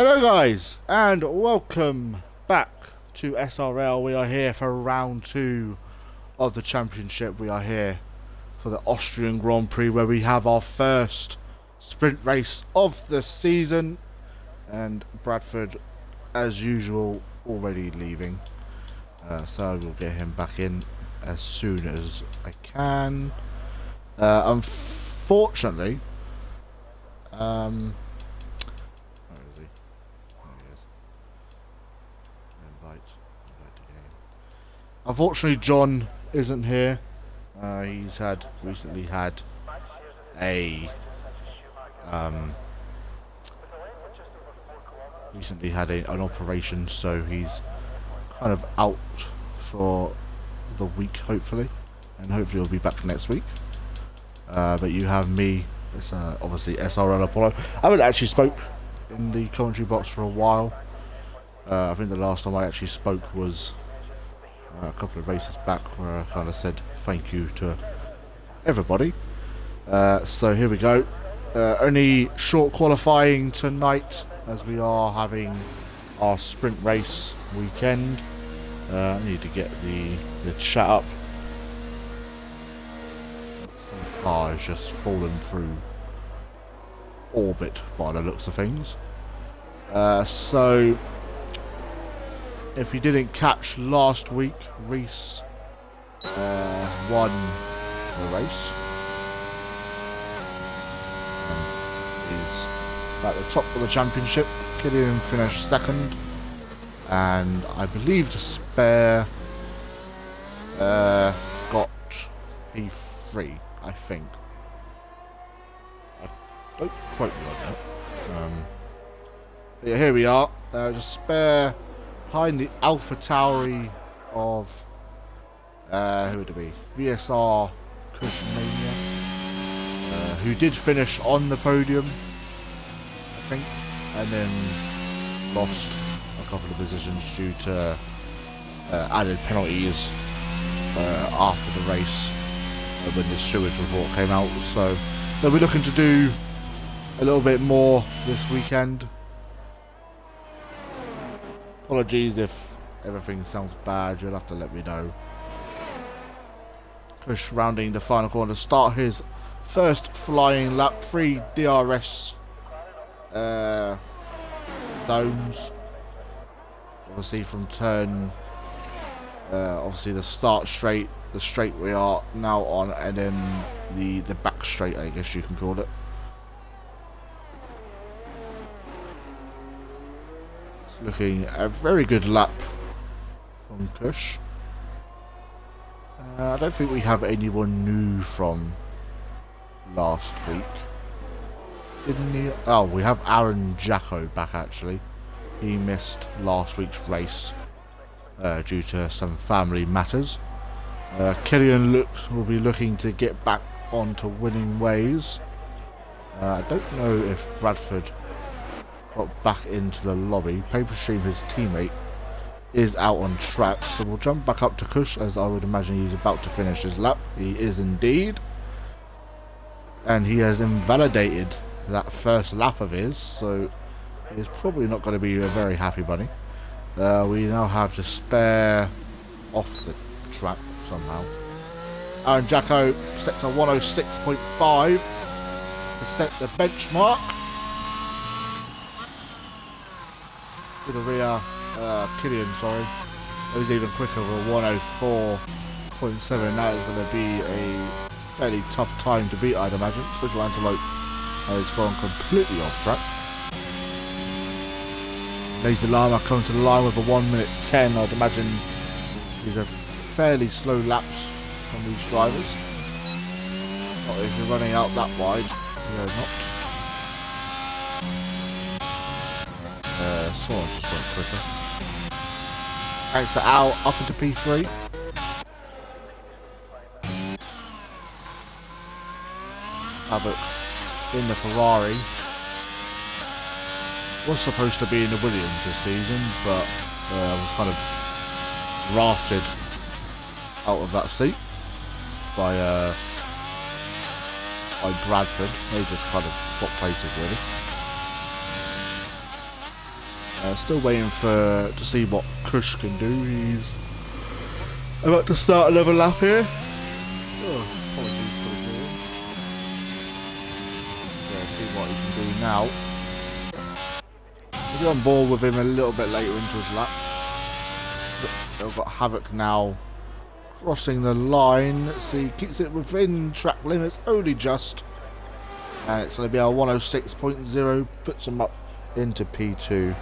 Hello guys, and welcome back to SRL. We are here for round 2 of the championship. We are here for the Austrian Grand Prix, where we have our first sprint race of the season. And Bradford, as usual, already leaving. So I will get him back in as soon as I can. Unfortunately, where is he? There he is. Invite to game. Unfortunately, John isn't here. He's recently had an operation, so he's kind of out for the week, hopefully, and hopefully he'll be back next week. But you have me. It's obviously SRL Apollo. I haven't actually spoke in the commentary box for a while. I think the last time I actually spoke was a couple of races back, where I kind of said thank you to everybody. So here we go. Only short qualifying tonight, as we are having our sprint race weekend. I need to get the chat up. The car has just fallen through orbit by the looks of things. So if you didn't catch last week, Reese won the race. Is at the top of the championship. Killian finished second, and I believe the spare got P3, I think. I don't quote me on that. But yeah, here we are. The spare behind the Alpha Tauri of who would it be? VSR Cushmania, who did finish on the podium, I think, and then lost a couple of positions due to added penalties after the race when the stewards report came out. So they'll be looking to do a little bit more this weekend. Apologies if everything sounds bad, you'll have to let me know. Push rounding the final corner to start his first flying lap. 3 DRS zones. Obviously from turn, obviously the start straight, the straight we are now on, and then the back straight, I guess you can call it. It's looking a very good lap from Kush. I don't think we have anyone new from last week. Didn't he? Oh, we have Aaron Jacko back actually. He missed last week's race due to some family matters. Killian will be looking to get back onto winning ways. I don't know if Bradford got back into the lobby. Paperstream, his teammate, is out on track, so we'll jump back up to Kush, as I would imagine he's about to finish his lap. He is indeed, and he has invalidated that first lap of his, so he's probably not going to be a very happy bunny. We now have to spare off the track somehow. Aaron Jacko sets a 106.5 to set the benchmark. To the rear, Killian, sorry. It was even quicker with a 104.7. That is going to be a fairly tough time to beat, I'd imagine. Social Antelope has gone completely off track. Lazy Llama coming to the line with a 1:10. I'd imagine these are fairly slow laps from these drivers. Not if you're running out that wide. You're not. Someone just went quicker. Thanks to Al, up into P3. Havoc in the Ferrari. Was supposed to be in the Williams this season, but was kind of rafted out of that seat by Bradford. They just kind of swapped places really. Still waiting to see what Kush can do. He's about to start another lap here. Oh, apologies for the game. Yeah, see what he can do now. We'll be on board with him a little bit later into his lap. They've got Havoc now crossing the line. Let's see, keeps it within track limits only just. And it's going to be our 106.0, puts him up into P2.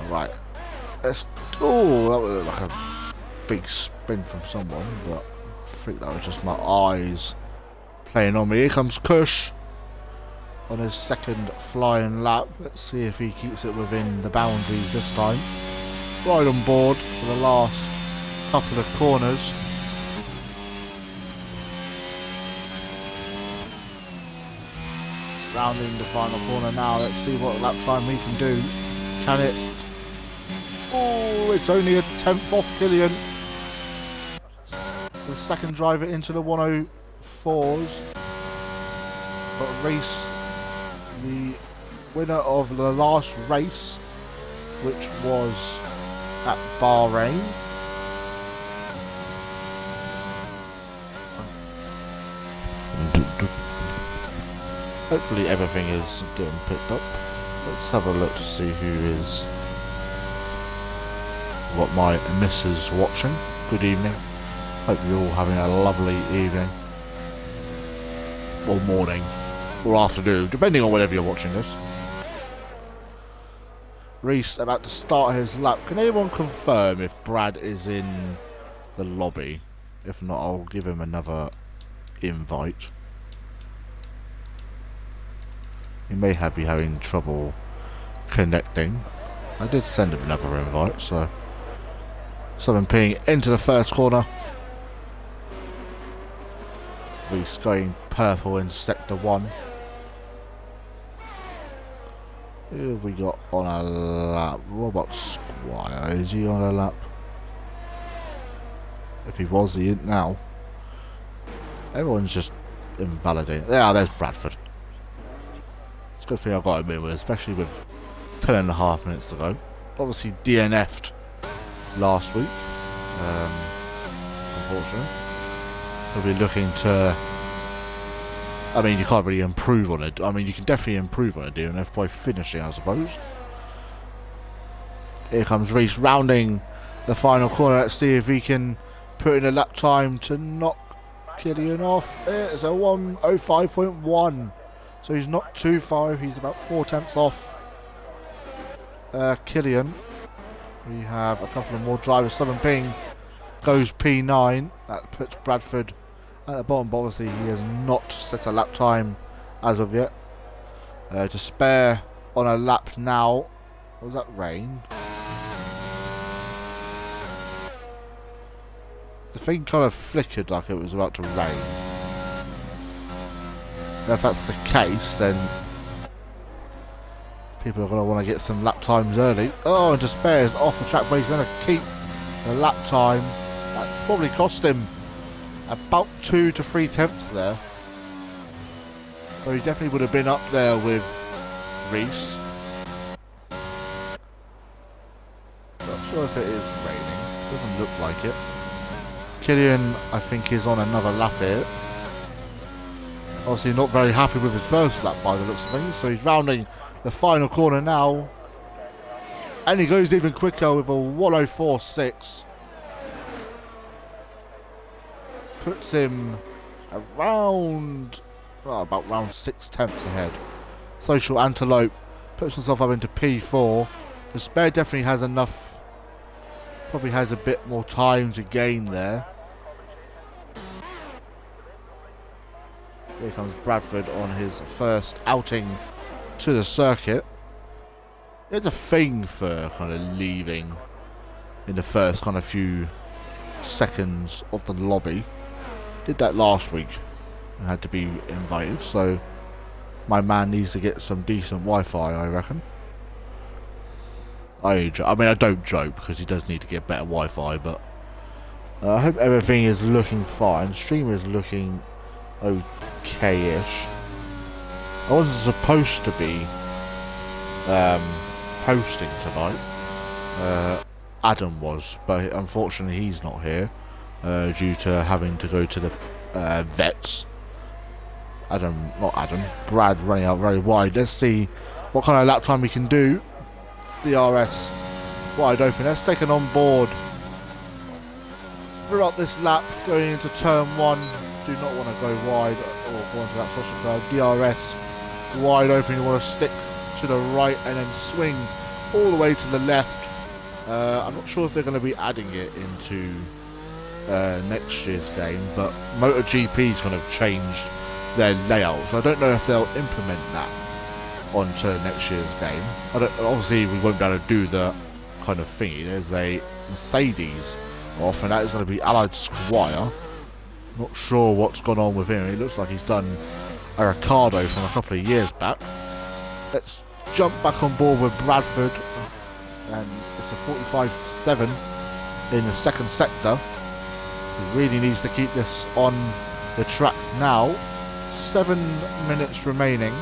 Right. Oh, that was like a big spin from someone, but I think that was just my eyes playing on me. Here comes Kush on his second flying lap. Let's see if he keeps it within the boundaries this time. Right on board for the last couple of corners. Rounding the final corner now. Let's see what lap time he can do. Can it? Oh, it's only a 10th off Killian. The second driver into the 104s. But Reese, the winner of the last race, which was at Bahrain. Hopefully everything is getting picked up. Let's have a look to see who is what my missus watching. Good evening. Hope you're all having a lovely evening. Or morning. Or afternoon, depending on whenever you're watching this. Reese about to start his lap. Can anyone confirm if Brad is in the lobby? If not, I'll give him another invite. He may be having trouble connecting. I did send him another invite, so 7P into the first corner. Reese going purple in sector 1. Who have we got on a lap? What about Squire? Is he on a lap? If he was, he isn't now. Everyone's just invalidating. Yeah, there's Bradford. It's a good thing I got him in with, especially with 10.5 minutes to go. Obviously DNF'd last week, unfortunately. We'll be looking to... I mean, you can't really improve on it. I mean, you can definitely improve on a DNF by finishing, I suppose. Here comes Reese rounding the final corner. Let's see if he can put in a lap time to knock Killian off. It's a 1:05.1. So he's not too far. He's about 4/10 off Killian. We have a couple of more drivers. 7P goes P9. That puts Bradford at the bottom, but obviously he has not set a lap time as of yet. To spare on a lap now. Was that rain? The thing kind of flickered like it was about to rain. Now if that's the case, then people are going to want to get some lap times early. Oh, and Despair is off the track, but he's going to keep the lap time. That probably cost him about 2 to 3 tenths there. So he definitely would have been up there with Reese. Not sure if it is raining. Doesn't look like it. Killian, I think, is on another lap here. Obviously not very happy with his first lap by the looks of things, so he's rounding the final corner now. And he goes even quicker with a 1:04.6. Puts him around, well, about round 6/10 ahead. Social Antelope puts himself up into P4. The Spare definitely has enough, probably has a bit more time to gain there. Here comes Bradford on his first outing to the circuit. There's a thing for kind of leaving in the first kind of few seconds of the lobby. Did that last week and had to be invited, so my man needs to get some decent Wi-Fi, I reckon. I mean, I don't joke because he does need to get better Wi-Fi, but I hope everything is looking fine. Stream is looking okay-ish. I wasn't supposed to be hosting tonight. Adam was, but unfortunately he's not here due to having to go to the vets. Brad running out very wide. Let's see what kind of lap time we can do. DRS wide open. Let's take it on board throughout this lap going into turn 1. Do not want to go wide or go onto that social curve. DRS wide open. You want to stick to the right and then swing all the way to the left. I'm not sure if they're going to be adding it into next year's game, but MotoGP's kind of changed their layout, so I don't know if they'll implement that onto next year's game. Obviously we won't be able to do the kind of thingy. There's a Mercedes off, and that is going to be Allied Squire. Not sure what's gone on with him. He looks like he's done a Ricardo from a couple of years back. Let's jump back on board with Bradford, and it's a 45.7 in the second sector. He really needs to keep this on the track now. 7 minutes remaining.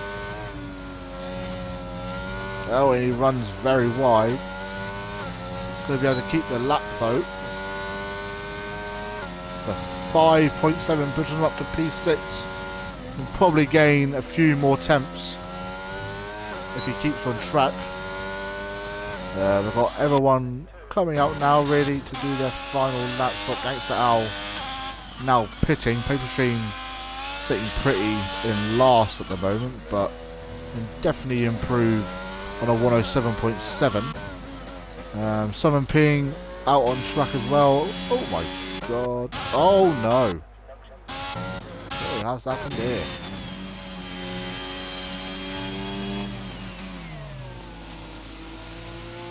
Oh, and he runs very wide. He's going to be able to keep the lap though. The 5.7 puts him up to P6. He'll probably gain a few more temps if he keeps on track. We've got everyone coming out now really to do their final lap. Got Gangster Al now pitting. Paper Machine sitting pretty in last at the moment, but can definitely improve on a 107.7. Summon Ping out on track as well. Oh my god. Oh no. Oh, how's that happened here?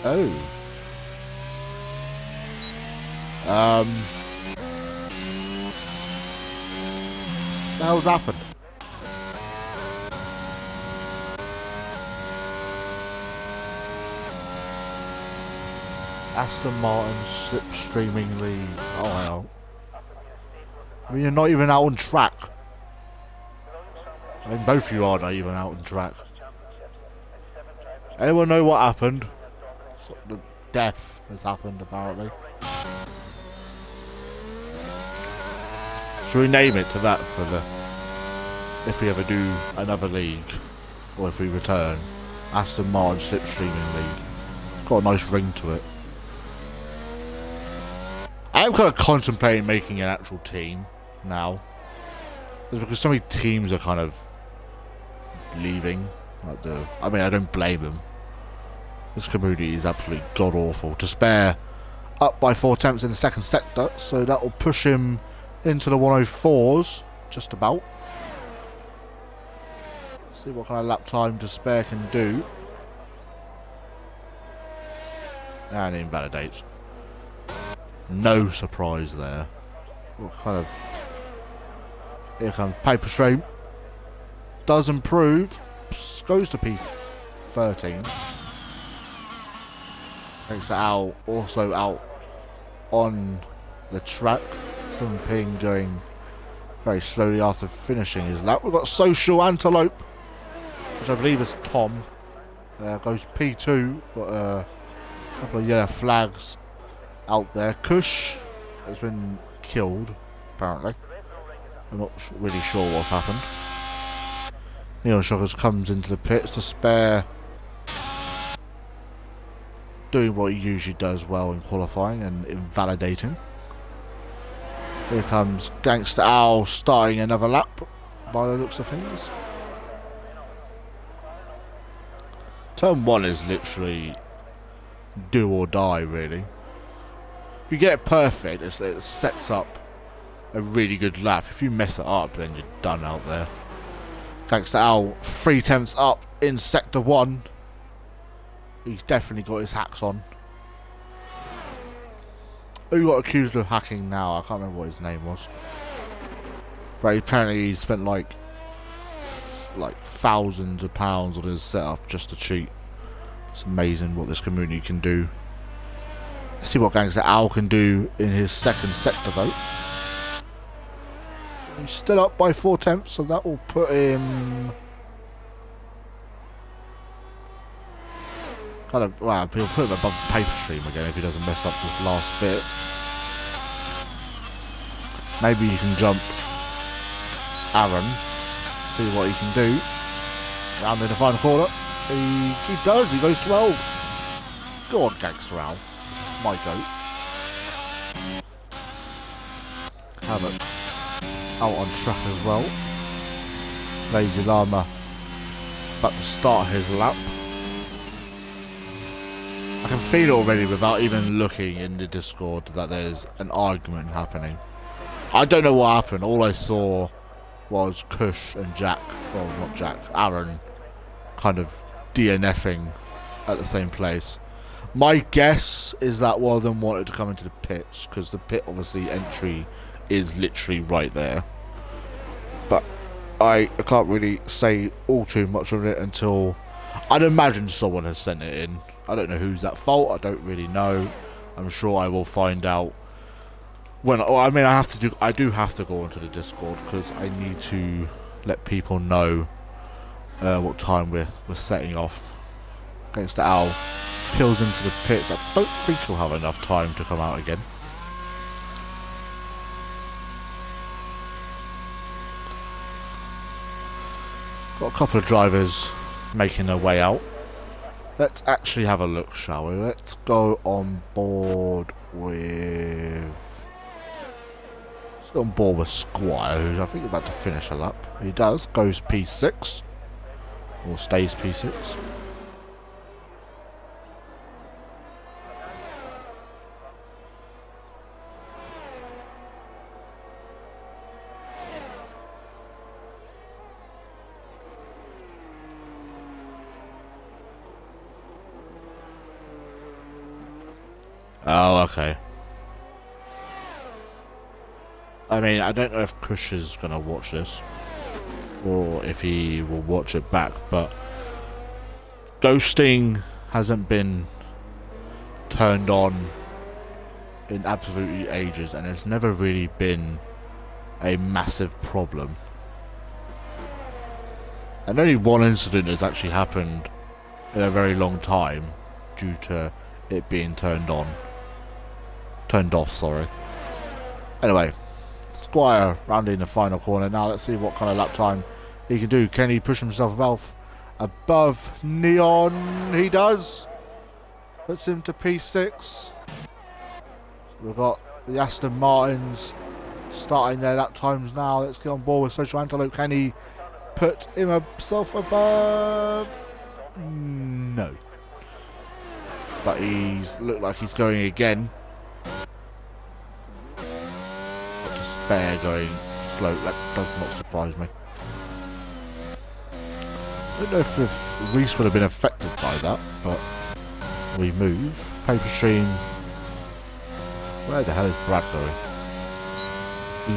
Oh. What the hell's happened? Aston Martin slipstreamingly. Oh hell. I mean, you're not even out on track. I mean, both of you are not even out on track. Anyone know what happened? The death has happened apparently. Should we name it to that for the, if we ever do another league, or if we return? Aston Martin Slipstreaming League. It's got a nice ring to it. I am kind of contemplating making an actual team now. It's because so many teams are kind of leaving. I mean, I don't blame them. This community is absolutely god awful. To spare up by 4 attempts in the second sector, so that will push him into the 104s, just about. See what kind of lap time Despair can do. And invalidates. No surprise there. What kind of... Here comes Paper Stream. Does improve. Goes to P13. Thanks to Al, also out on the track. Some Ping going very slowly after finishing his lap. We've got Social Antelope, which I believe is Tom. Goes P2, got a couple of yellow flags out there. Kush has been killed, apparently. I'm not really sure what's happened. Neon Shockers comes into the pits to spare, doing what he usually does well in qualifying and invalidating. Here comes Gangster Owl starting another lap by the looks of things. Turn 1 is literally do or die really. If you get it perfect, it sets up a really good lap. If you mess it up, then you're done out there. Gangster Owl 3 tenths up in sector 1. He's definitely got his hacks on. Who got accused of hacking now? I can't remember what his name was. But apparently he spent like thousands of pounds on his setup just to cheat. It's amazing what this community can do. Let's see what Gangster Al can do in his second sector though. He's still up by 4/10, so that will put him kind of, well, he'll put him above the paper stream again if he doesn't mess up this last bit. Maybe you can jump Aaron, see what he can do. Round in the final corner. He does, he goes 12. Go on, Gangster Al. My goat. Havoc out on track as well. Lazy Llama about to start his lap. I can feel already without even looking in the Discord that there's an argument happening. I don't know what happened. All I saw was Kush and Jack, well not Jack, Aaron, kind of DNFing at the same place. My guess is that one of them wanted to come into the pits, because the pit obviously entry is literally right there. But I can't really say all too much on it until I'd imagine someone has sent it in. I don't know who's at fault, I don't really know. I'm sure I will find out when, I mean I do have to go onto the Discord because I need to let people know what time we're setting off. Against the Owl. Peels into the pits. I don't think he'll have enough time to come out again. Got a couple of drivers making their way out. Let's actually have a look, shall we? Let's go on board with... Let's go on board with Squire, who's I think about to finish a lap. He does. Goes P6. Or stays P6. Oh, okay. I mean, I don't know if Kush is going to watch this, or if he will watch it back, but ghosting hasn't been turned on in absolutely ages, and it's never really been a massive problem. And only one incident has actually happened in a very long time due to it being turned off, sorry. Anyway, Squire rounding the final corner. Now let's see what kind of lap time he can do. Can he push himself above Neon? He does. Puts him to P6. We've got the Aston Martins starting their lap times now. Let's get on board with Social Antelope. Can he put himself above? No. But he's looked like he's going again. Got Despair going slow. That does not surprise me. I don't know if Reese would have been affected by that, but we move. Paper Stream. Where the hell is Brad going? He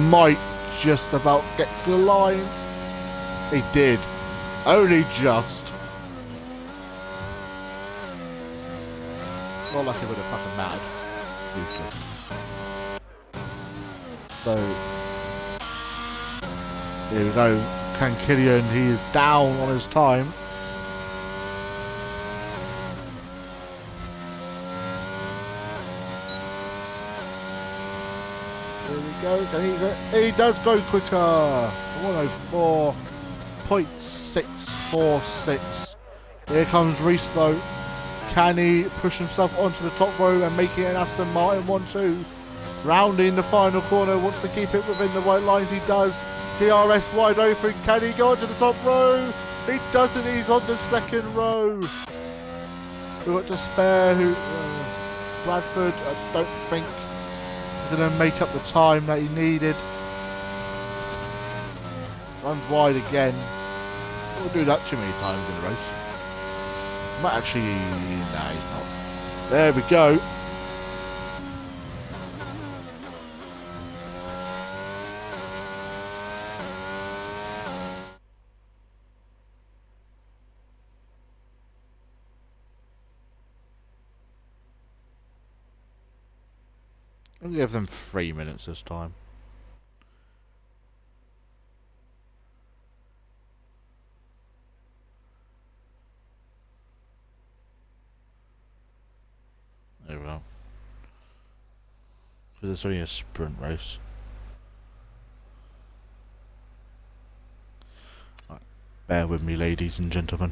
might just about get to the line. He did. Only just. Not like it would have fucking mattered. Useless. So, here we go. Cankillion, he is down on his time. Here we go. Can he go? He does go quicker. 104.646. Here comes Reese though. Can he push himself onto the top row and make it an Aston Martin 1-2? Rounding the final corner, wants to keep it within the white lines. He does. DRS wide open. Can he go onto the top row? He doesn't. He's on the second row. We've got Despair, who Bradford, I don't think is going to make up the time that he needed. Runs wide again. We'll do that too many times in a race. Might actually, nah, he's not. There we go. I'll give them 3 minutes this time. There we go. Because it's only a sprint race. Right, bear with me, ladies and gentlemen.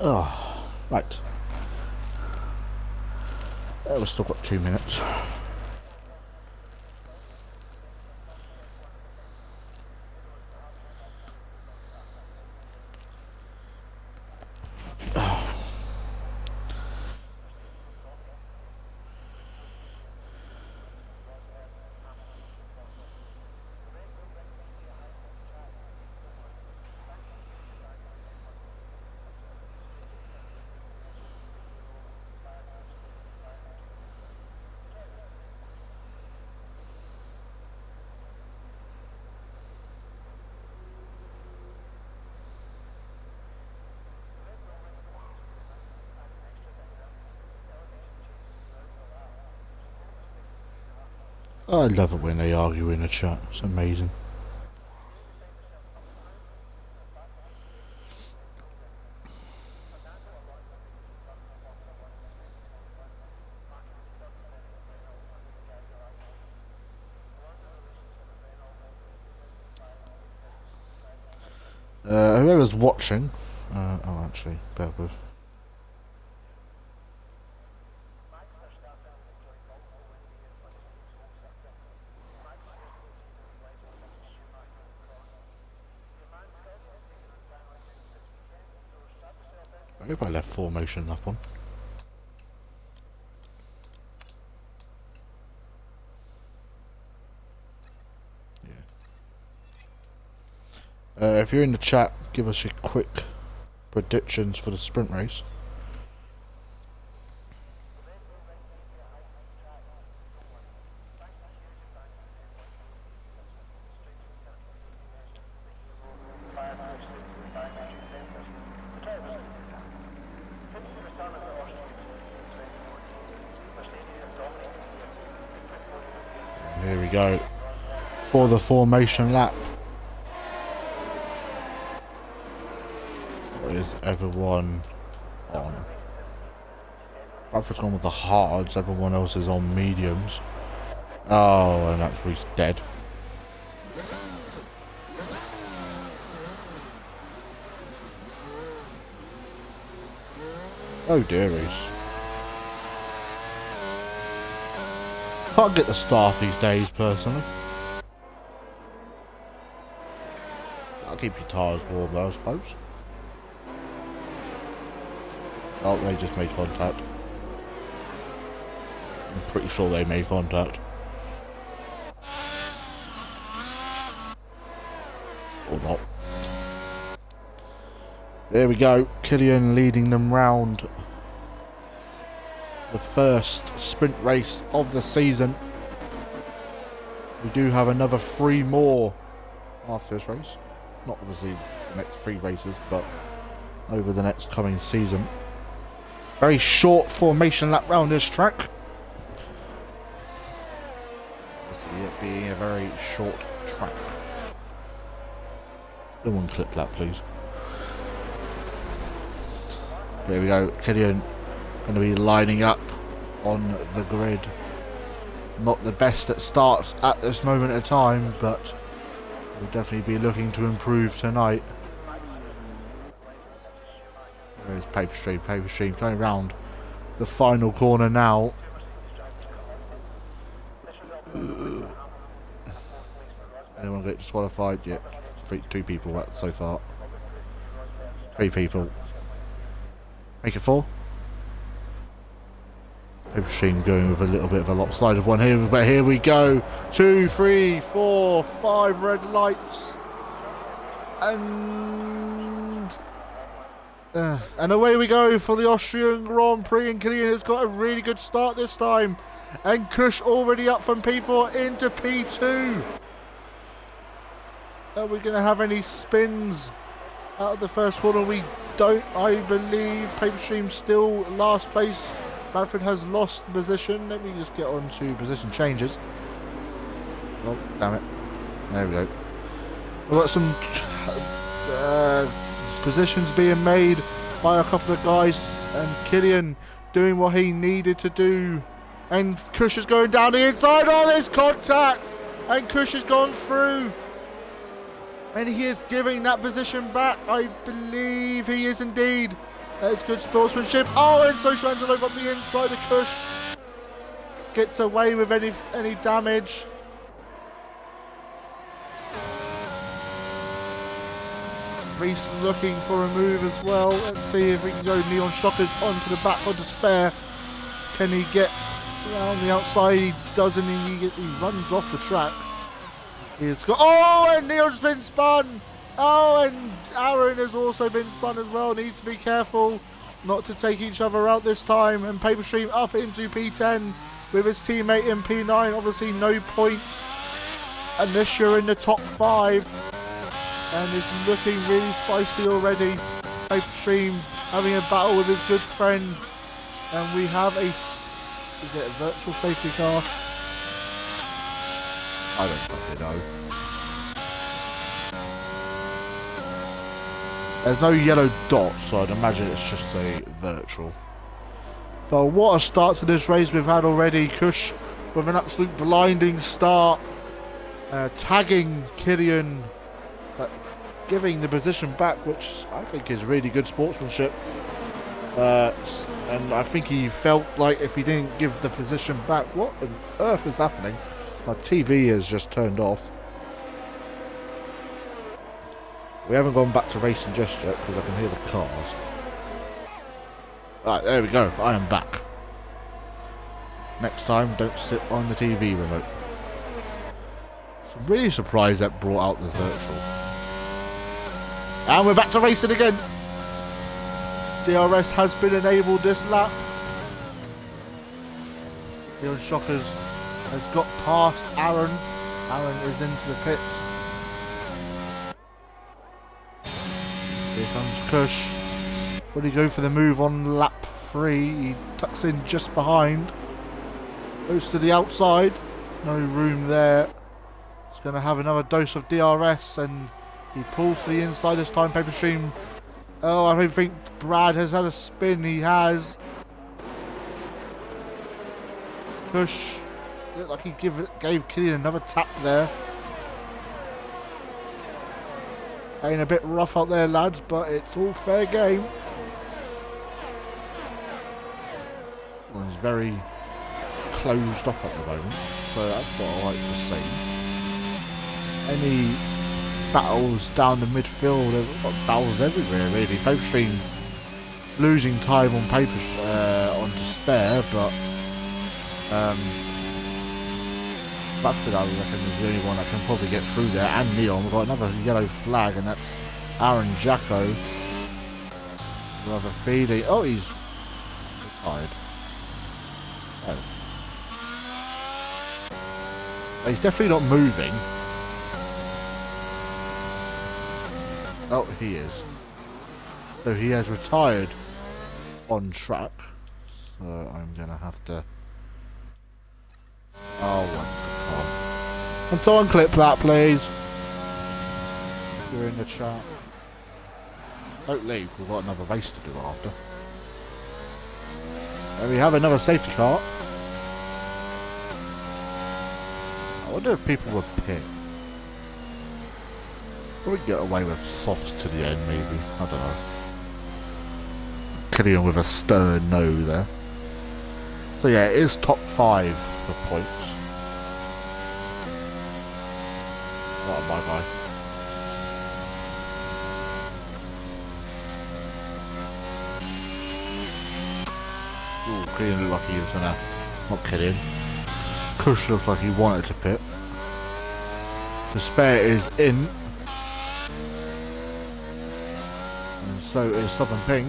Oh, right. We've still got 2 minutes. I love it when they argue in a chat. It's amazing. Whoever's watching, oh actually, bear with. I hope I left formation up on. Yeah. If you're in the chat, give us your quick predictions for the sprint race. Here we go for the formation lap. What is everyone on? Bradford's gone with the hards, everyone else is on mediums. Oh, and that's Reese dead. Oh dear, Reese. Can't get the staff these days, personally. I'll keep your tyres warm though, I suppose. Oh, they just made contact. I'm pretty sure they made contact. Or not. There we go. Killian leading them round the first sprint race of the season. We do have another 3 more after this race. Not obviously the next 3 races, but over the next coming season. Very short formation lap round this track. I see it being a very short track. No one clip lap, please. There we go. Killian going to be lining up on the grid. Not the best at starts at this moment of time, but we'll definitely be looking to improve tonight. There's Paper Stream going round the final corner now. Anyone get disqualified? Yeah, 2 people so far. 3 people. Make it 4. Paper Stream going with a little bit of a lopsided one here, but here we go. 2, 3, 4, 5 red lights. And away we go for the Austrian Grand Prix, and Killian has got a really good start this time. And Kush already up from P4 into P2. Are we going to have any spins out of the first corner? We don't, I believe. Paper Stream still last place. Bradford has lost position. Let me just get on to position changes. Oh, damn it. There we go. We've got some positions being made by a couple of guys, and Killian doing what he needed to do, and Kush is going down the inside. Oh, there's contact, and Kush has gone through, and he is giving that position back. I believe he is indeed. That's good sportsmanship. Oh, and Social Antelope on the inside of Kush gets away with any damage. Reese looking for a move as well. Let's see if we can go Neon Shockers onto the back onto spare. Can he get around the outside? He doesn't. He runs off the track. He's got. Oh, and Neon's been spun. Oh, and Aaron has also been spun as well. Needs to be careful not to take each other out this time. And Paper Stream up into P10 with his teammate in P9. Obviously, no points unless you're in the top 5. And it's looking really spicy already. Paper Stream having a battle with his good friend. And we have a... Is it a virtual safety car? I don't fucking know. There's no yellow dots, so I'd imagine it's just a virtual. But what a start to this race we've had already. Kush with an absolute blinding start. Tagging Killian. But giving the position back, which I think is really good sportsmanship. And I think he felt like if he didn't give the position back, what on earth is happening? My TV has just turned off. We haven't gone back to racing just yet because I can hear the cars. Right, there we go. I am back. Next time, don't sit on the TV remote. So I'm really surprised that brought out the virtual. And we're back to racing again. DRS has been enabled this lap. Neon Shockers has got past Aaron. Aaron is into the pits. Here comes Kush. Will he go for the move on lap 3? He tucks in just behind. Goes to the outside. No room there. He's going to have another dose of DRS, and he pulls to the inside this time. Paper Stream. Oh, I don't think Brad has had a spin. He has. push. Looked like he gave Killian another tap there. Ain't a bit rough out there, lads, but it's all fair game. Well, he's very closed up at the moment, so that's what I like to see. Any battles down the midfield, they've got battles everywhere really. Both stream losing time on paper on despair, but Bradford, I reckon, is the only one that can probably get through there. And Neon, we've got another yellow flag, and that's Aaron Jacko. Rather feeding. Oh, he's retired. Oh. He's definitely not moving. Oh, he is. So he has retired on track. So I'm going to have to... Oh, wonderful. Can someone clip that, please? You're in the chat. Don't leave, we've got another race to do after. And we have another safety car. I wonder if people would pit. Or we get away with softs to the end, maybe. I don't know. Killian with a stern no there. So yeah, it is top 5 for points. Not my guy. Ooh, Killian looked like he was gonna... Not Killian. Kush looks like he wanted to pit. The spare is in. And so is Southern Pink.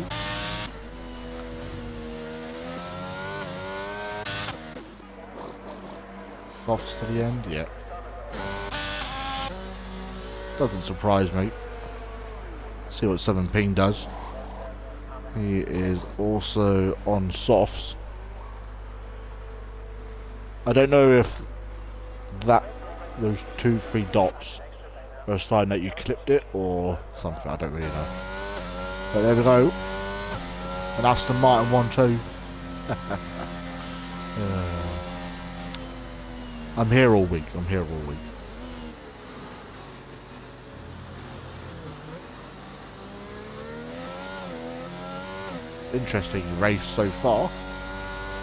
Softs to the end, yeah. Doesn't surprise me. See what Southern Ping does. He is also on softs. I don't know if those 2-3 dots are a sign that you clipped it or something. I don't really know. But there we go. An Aston Martin 1-2. I'm here all week. Interesting race so far.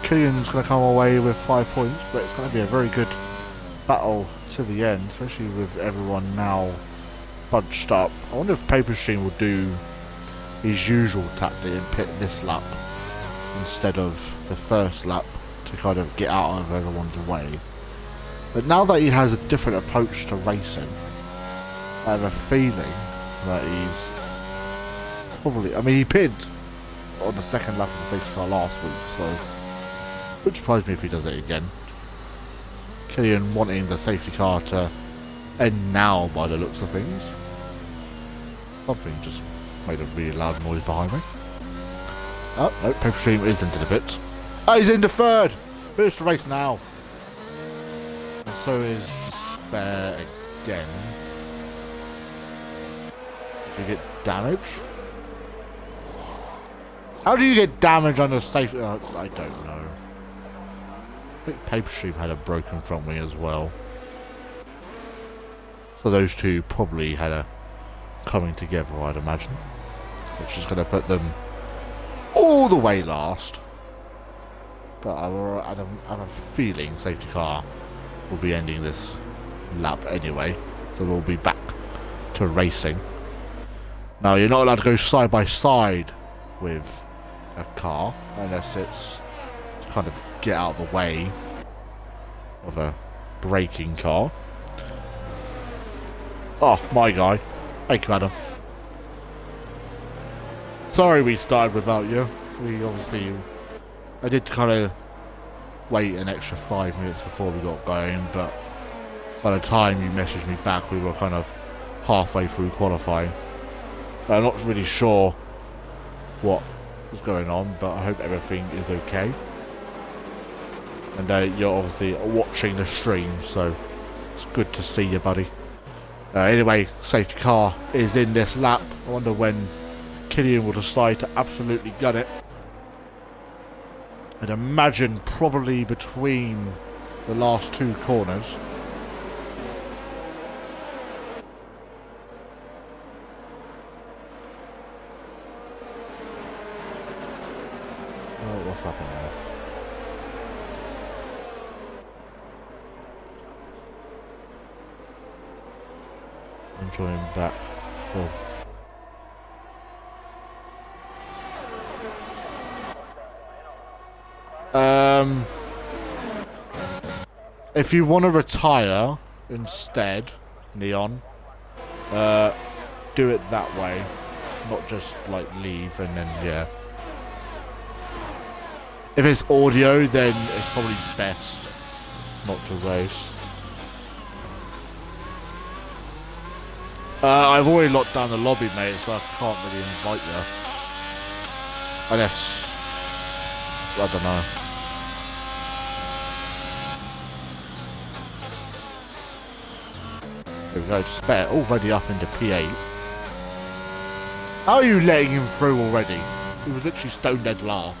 Killian's going to come away with 5 points, but it's going to be a very good battle to the end, especially with everyone now bunched up. I wonder if Paper Stream will do his usual tactic and pit this lap instead of the first lap to kind of get out of everyone's way. But now that he has a different approach to racing, I have a feeling that he's probably... I mean, he pitted on the second lap of the safety car last week, so it would surprise me if he does it again. Killian wanting the safety car to end now by the looks of things. Something just made a really loud noise behind me. Oh, no, Paper Stream is into the pits. Oh, he's into third! Finish the race now. And so is Despair again. Did you get damage? How do you get damage on a safety? I don't know. I think Paper Stream had a broken front wing as well. So those two probably had a coming together, I'd imagine. Which is going to put them all the way last. But I have a feeling safety car will be ending this lap anyway. So we'll be back to racing. Now, you're not allowed to go side by side with a car unless it's to kind of get out of the way of a braking car. Oh, my guy. Thank you, Adam. Sorry we started without you. We obviously... I did kind of wait an extra 5 minutes before we got going, but by the time you messaged me back, we were kind of halfway through qualifying. I'm not really sure what was going on, but I hope everything is okay. And you're obviously watching the stream, so it's good to see you, buddy. Anyway, safety car is in this lap. I wonder when Killian will decide to absolutely gut it. I'd imagine probably between the last two corners. Oh, what's happening there? I'm joining back for... If you want to retire instead, Neon, do it that way, not just like leave and then yeah. If it's audio, then it's probably best not to race. I've already locked down the lobby, mate, so I can't really invite you. Unless, I don't know. There we go, Spare already up into P8. How are you letting him through already? He was literally stone dead last.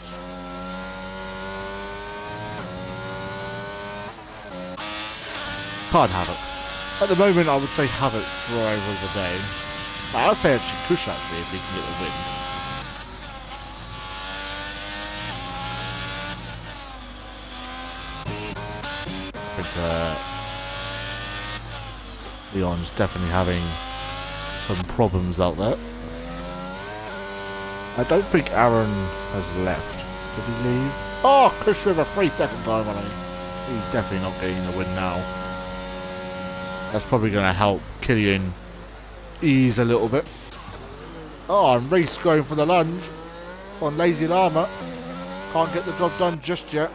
Can't have it. At the moment, I would say Havoc driver of the day. I'd say actually Kush actually if he can get the win. I think Leon's definitely having some problems out there. I don't think Aaron has left. Did he leave? Oh, Kush with a 3-second time on him. He's definitely not getting the win now. That's probably going to help Killian ease a little bit. Oh, and Reese going for the lunge on Lazy Llama. Can't get the job done just yet.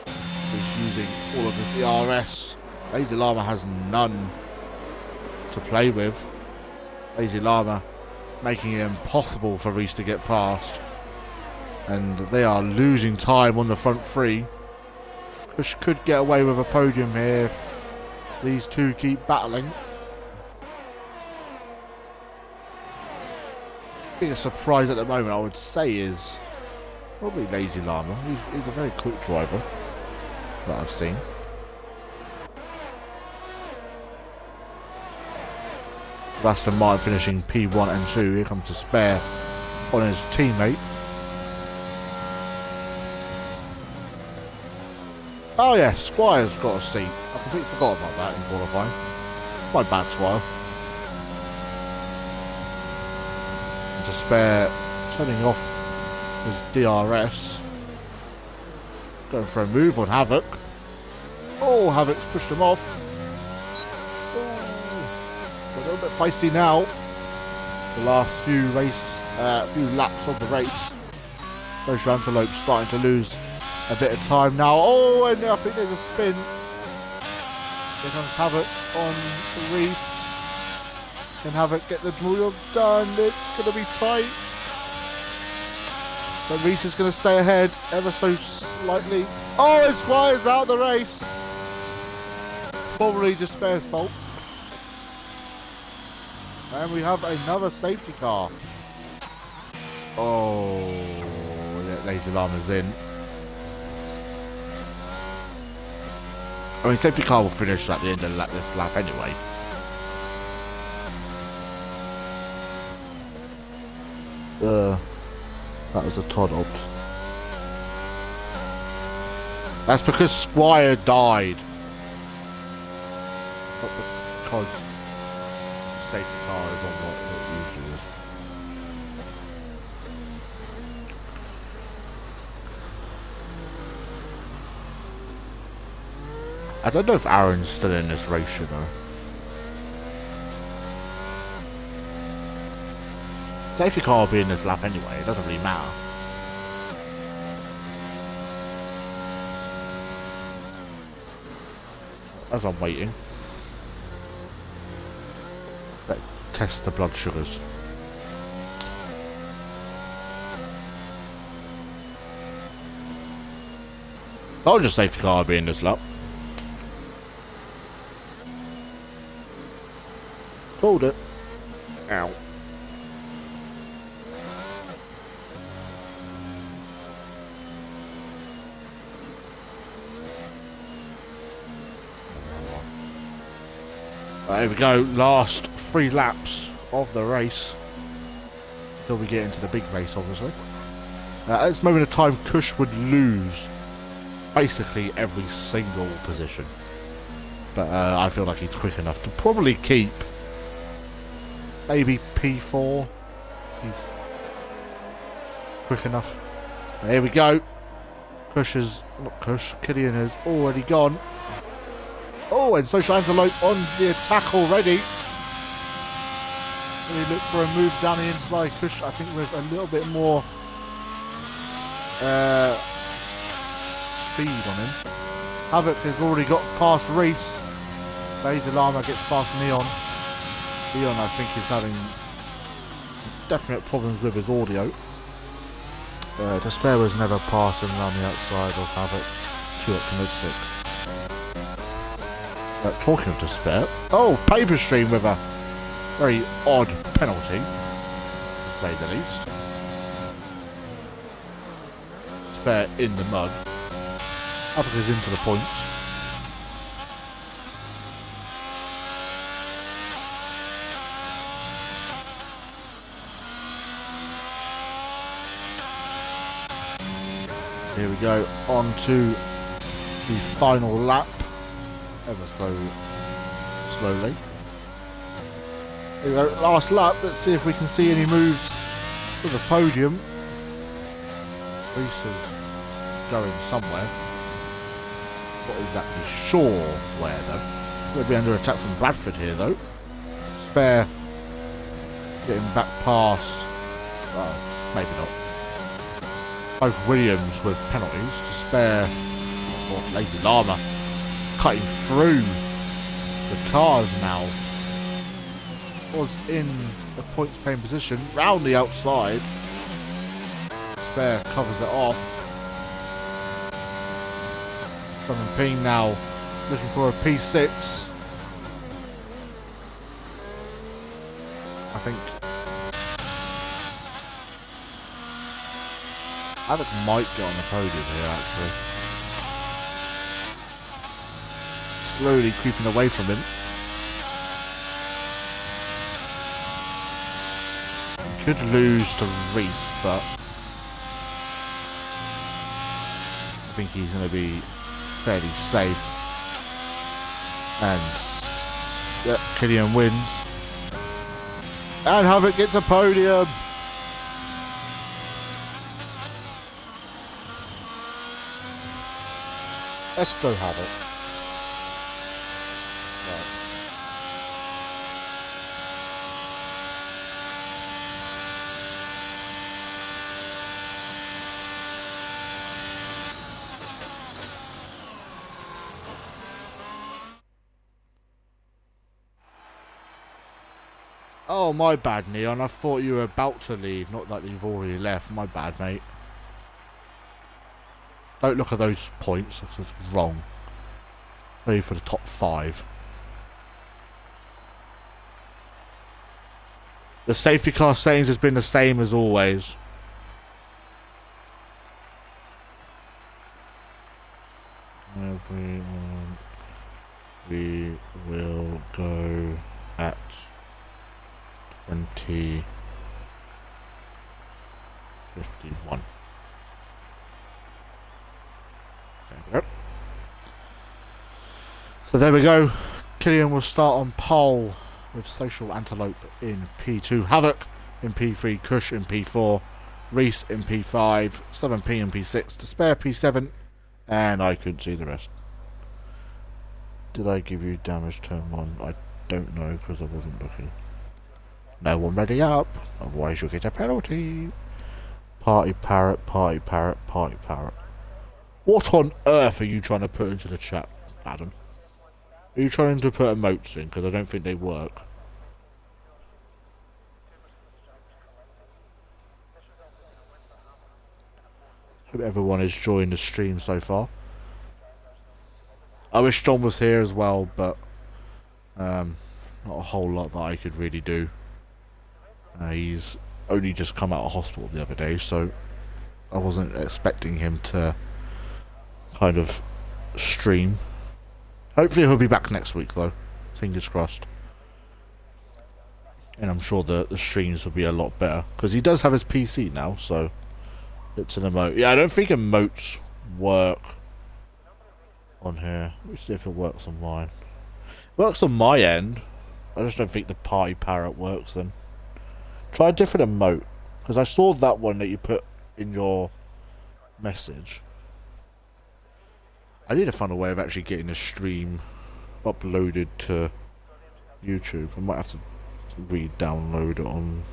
He's using all of his ERS. Lazy Llama has none to play with. Lazy Llama making it impossible for Reese to get past. And they are losing time on the front three. Kush could get away with a podium here if these two keep battling. Biggest surprise at the moment, I would say, is probably Lazy Llama. He's a very quick driver that I've seen. Aston Martin finishing P1 and 2. Here comes the Spare on his teammate. Oh yeah, Squire's got a seat. I completely forgot about that in qualifying. My bad, Squire. And Spare turning off his DRS. Going for a move on Havoc. Oh, Havoc's pushed him off. Oh, a little bit feisty now. The last few laps of the race. Social Antelope starting to lose a bit of time now. Oh, and I think there's a spin. Here comes Havoc on Reese. Can Havoc get the job done? It's going to be tight. But Reese is going to stay ahead ever so slightly. Oh, and Squire's out of the race. Probably Despair's fault. And we have another safety car. Oh, yeah, Lazy Llama's in. I mean, safety car will finish at the end of this lap anyway. That was a Todd opt. That's because Squire died. Not because safety car is on what it usually is. I don't know if Aaron's still in this race, you know. Safety car will be in this lap anyway, it doesn't really matter. As I'm waiting. Let's test the blood sugars. Told you safety car will be in this lap. Told it. Ow. Here we go, last 3 laps of the race. Until we get into the big race, obviously. At this moment of time, Kush would lose basically every single position. But I feel like he's quick enough to probably keep maybe P4. He's quick enough. Here we go. Killian has already gone. Oh, and Social Antelope on the attack already. We look for a move down the inside. Kush, I think, with a little bit more speed on him. Havoc has already got past Reese. Laser Llama gets past Neon. Leon, I think, is having definite problems with his audio. Despair was never passing around the outside of Havoc. Too optimistic. Talking of Despair. Oh, Paper Stream with a very odd penalty, to say the least. Despair in the mud. Havoc is into the points. Here we go, on to the final lap, ever so slowly. Here we go, last lap, let's see if we can see any moves to the podium. Reese is going somewhere. Not exactly sure where though. We'll be under attack from Bradford here though. Spare getting back past, well, maybe not. Both Williams with penalties to spare, or Lazy Llama cutting through the cars now. Was in a points paying position round the outside. Spare covers it off. 7P now looking for a P6. I think Havoc might get on the podium here, actually. Slowly creeping away from him. He could lose to Reese, but I think he's going to be fairly safe. And yeah, Killian wins. And Havoc gets a podium. Let's go have it. Right. Oh, my bad, Neon. I thought you were about to leave, not that you've already left. My bad, mate. Don't look at those points, that's wrong. Ready for the top 5. The safety car settings has been the same as always. Everyone, we will go at 20:51. There we go. So there we go. Killian will start on pole with Social Antelope in P2, Havoc in P3, Kush in P4, Reese in P5, 7P in P6, Despair P7, and I couldn't see the rest. Did I give you damage turn 1? I don't know because I wasn't looking. No one ready up, otherwise you'll get a penalty. Party parrot, party parrot, party parrot. What on earth are you trying to put into the chat, Adam? Are you trying to put emotes in? Because I don't think they work. Hope everyone is enjoying the stream so far. I wish John was here as well, but not a whole lot that I could really do. He's only just come out of hospital the other day, so I wasn't expecting him to kind of stream. Hopefully he'll be back next week though. Fingers crossed. And I'm sure the streams will be a lot better. Because he does have his PC now, so it's an emote. Yeah, I don't think emotes work on here. Let me see if it works on mine. It works on my end. I just don't think the party parrot works then. Try a different emote. Because I saw that one that you put in your message. I need to find a way of actually getting a stream uploaded to YouTube. I might have to re-download it on...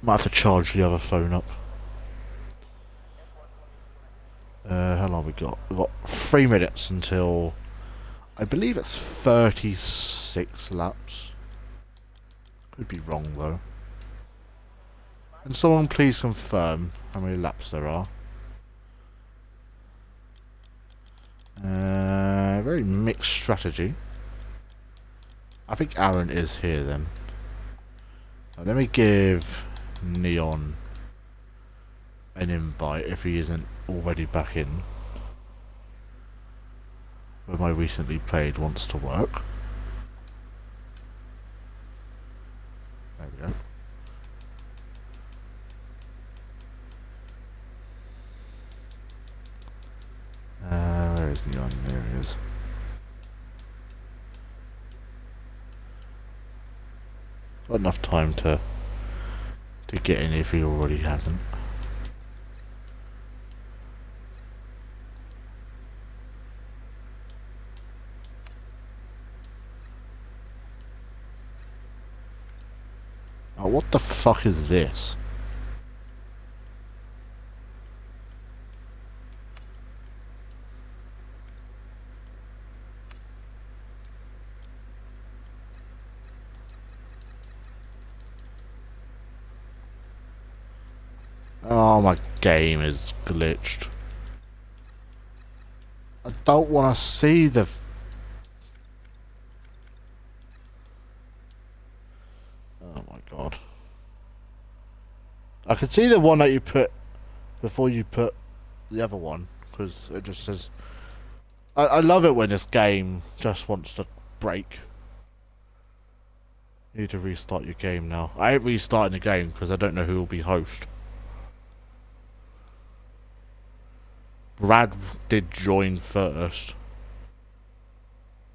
Might have to charge the other phone up. How long we got? We've got 3 minutes until... I believe it's 36 laps. Could be wrong though. And someone please confirm how many laps there are. Very mixed strategy. I think Aaron is here then. Let me give Neon an invite if he isn't already back in. Where my recently played wants to work. There we go. Where is Neon? There he is. Got enough time to get in if he already hasn't. Oh, what the fuck is this? Oh, my game is glitched. I don't want to see the... Oh my god. I can see the one that you put before you put the other one, because it just says... I love it when this game just wants to break. You need to restart your game now. I ain't restarting the game because I don't know who will be host. Brad did join first.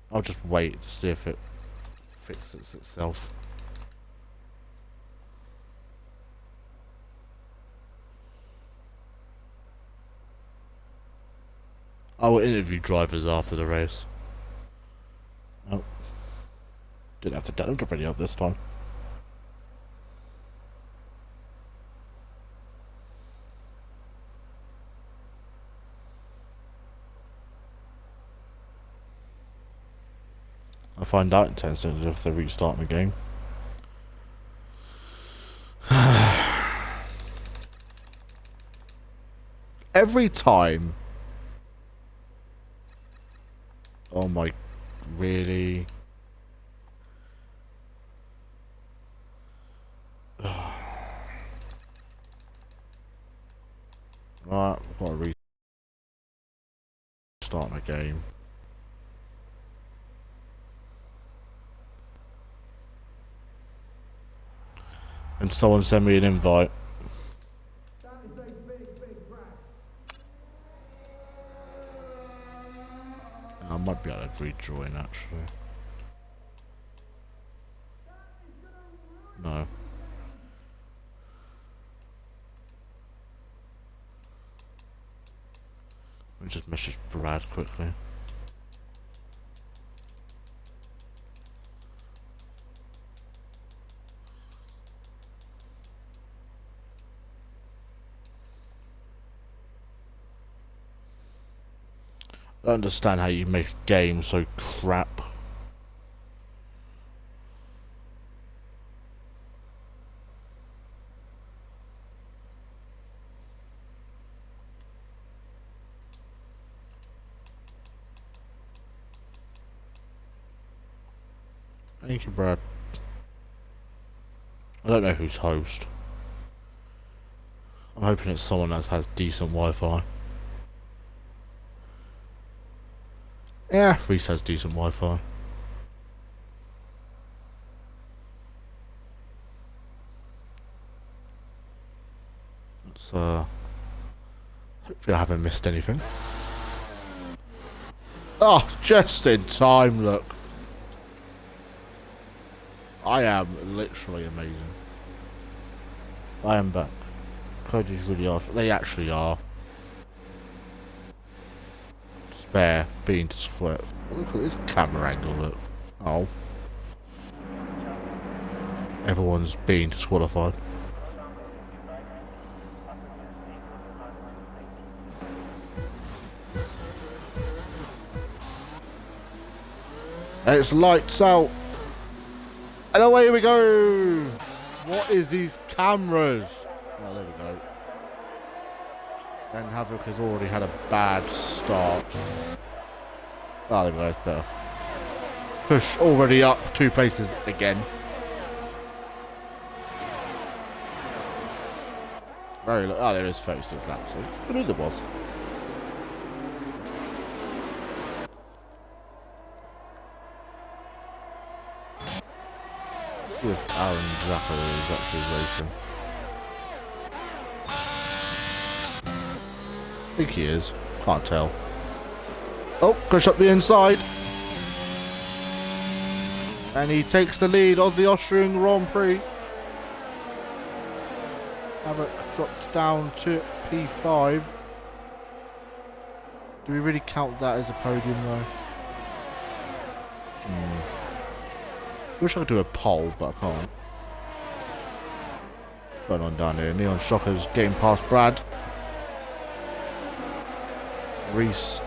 I'll just wait to see if it fixes itself. I will interview drivers after the race. Oh. Didn't have to tell them to bring it up this time. I'll find out in 10 seconds if they restart the game. Every time. Oh my, really? Right, I've got to restart my game. And someone send me an invite. I might be able to rejoin actually. No. Let me just message Brad quickly. I don't understand how you make a game so crap. Thank you, Brad. I don't know who's host. I'm hoping it's someone that has decent Wi-Fi. Yeah, at least has decent Wi-Fi. Yeah, Reese has decent Wi-Fi. So, hopefully I haven't missed anything. Oh, just in time, look. I am literally amazing. I am back. Cody's really awesome. They actually are. Spare being to squirt. Look at this camera angle, look. Oh. Everyone's being disqualified. It's lights out. And away we go. What is these cameras? Oh, there we go. And Havoc has already had a bad start. Oh, there we go. It's better. Push already up 2 places again. Very low. Oh, there is 36 laps. I knew there was. See if Aaron Zappa is actually racing. I think he is. Can't tell. Oh, push up the inside. And he takes the lead of the Austrian Grand Prix. Havoc dropped down to P5. Do we really count that as a podium though? Wish I could do a poll, but I can't. What's going on down here? Neon Shocker's getting past Brad. Reese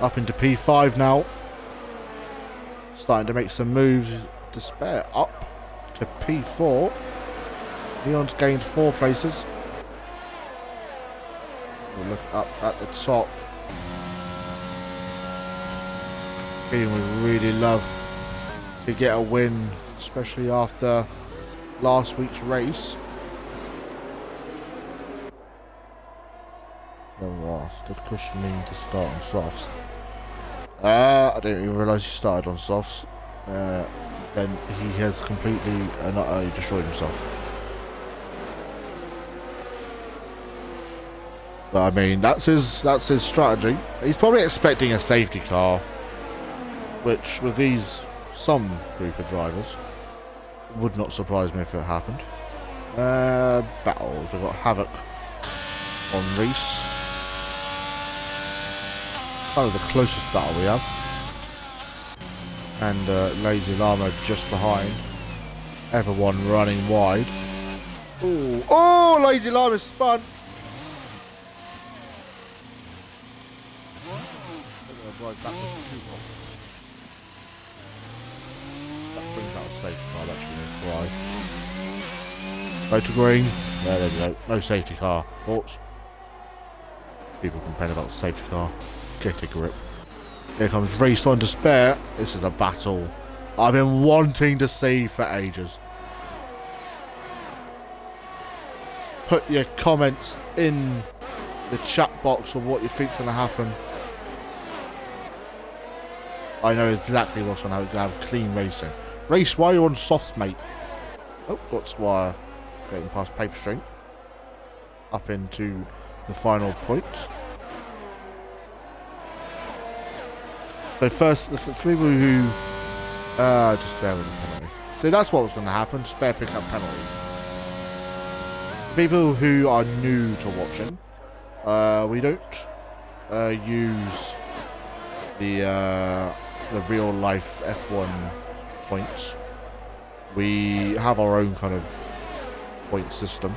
up into P5 now. Starting to make some moves. Despair up to P4. Neon's gained 4 places. We'll look up at the top. We really love to get a win, especially after last week's race. Did Kush mean to start on softs? I didn't even realise he started on softs. Then he has completely and utterly destroyed himself. But I mean, that's his strategy. He's probably expecting a safety car, which with some group of drivers would not surprise me if it happened. Battles. We've got Havoc on Reese. Kind of the closest battle we have. And Lazy Llama just behind. Everyone running wide. Ooh. Oh, Lazy Llama spun. That brings out a safety car, actually. Right. Go to green. There we go. No safety car. Thoughts? People complain about the safety car. Get a grip. Here comes Reese on Despair. This is a battle I've been wanting to see for ages. Put your comments in the chat box of what you think's going to happen. I know exactly what's going to happen. We're going to have clean racing. Race, why are you on softs, mate? Oh, got Squire getting past Paper String. Up into the final point. So first, the three who just there with the penalty. So that's what was going to happen. Spare pick up penalties. People who are new to watching, we don't use the real life F1 points. We have our own kind of point system.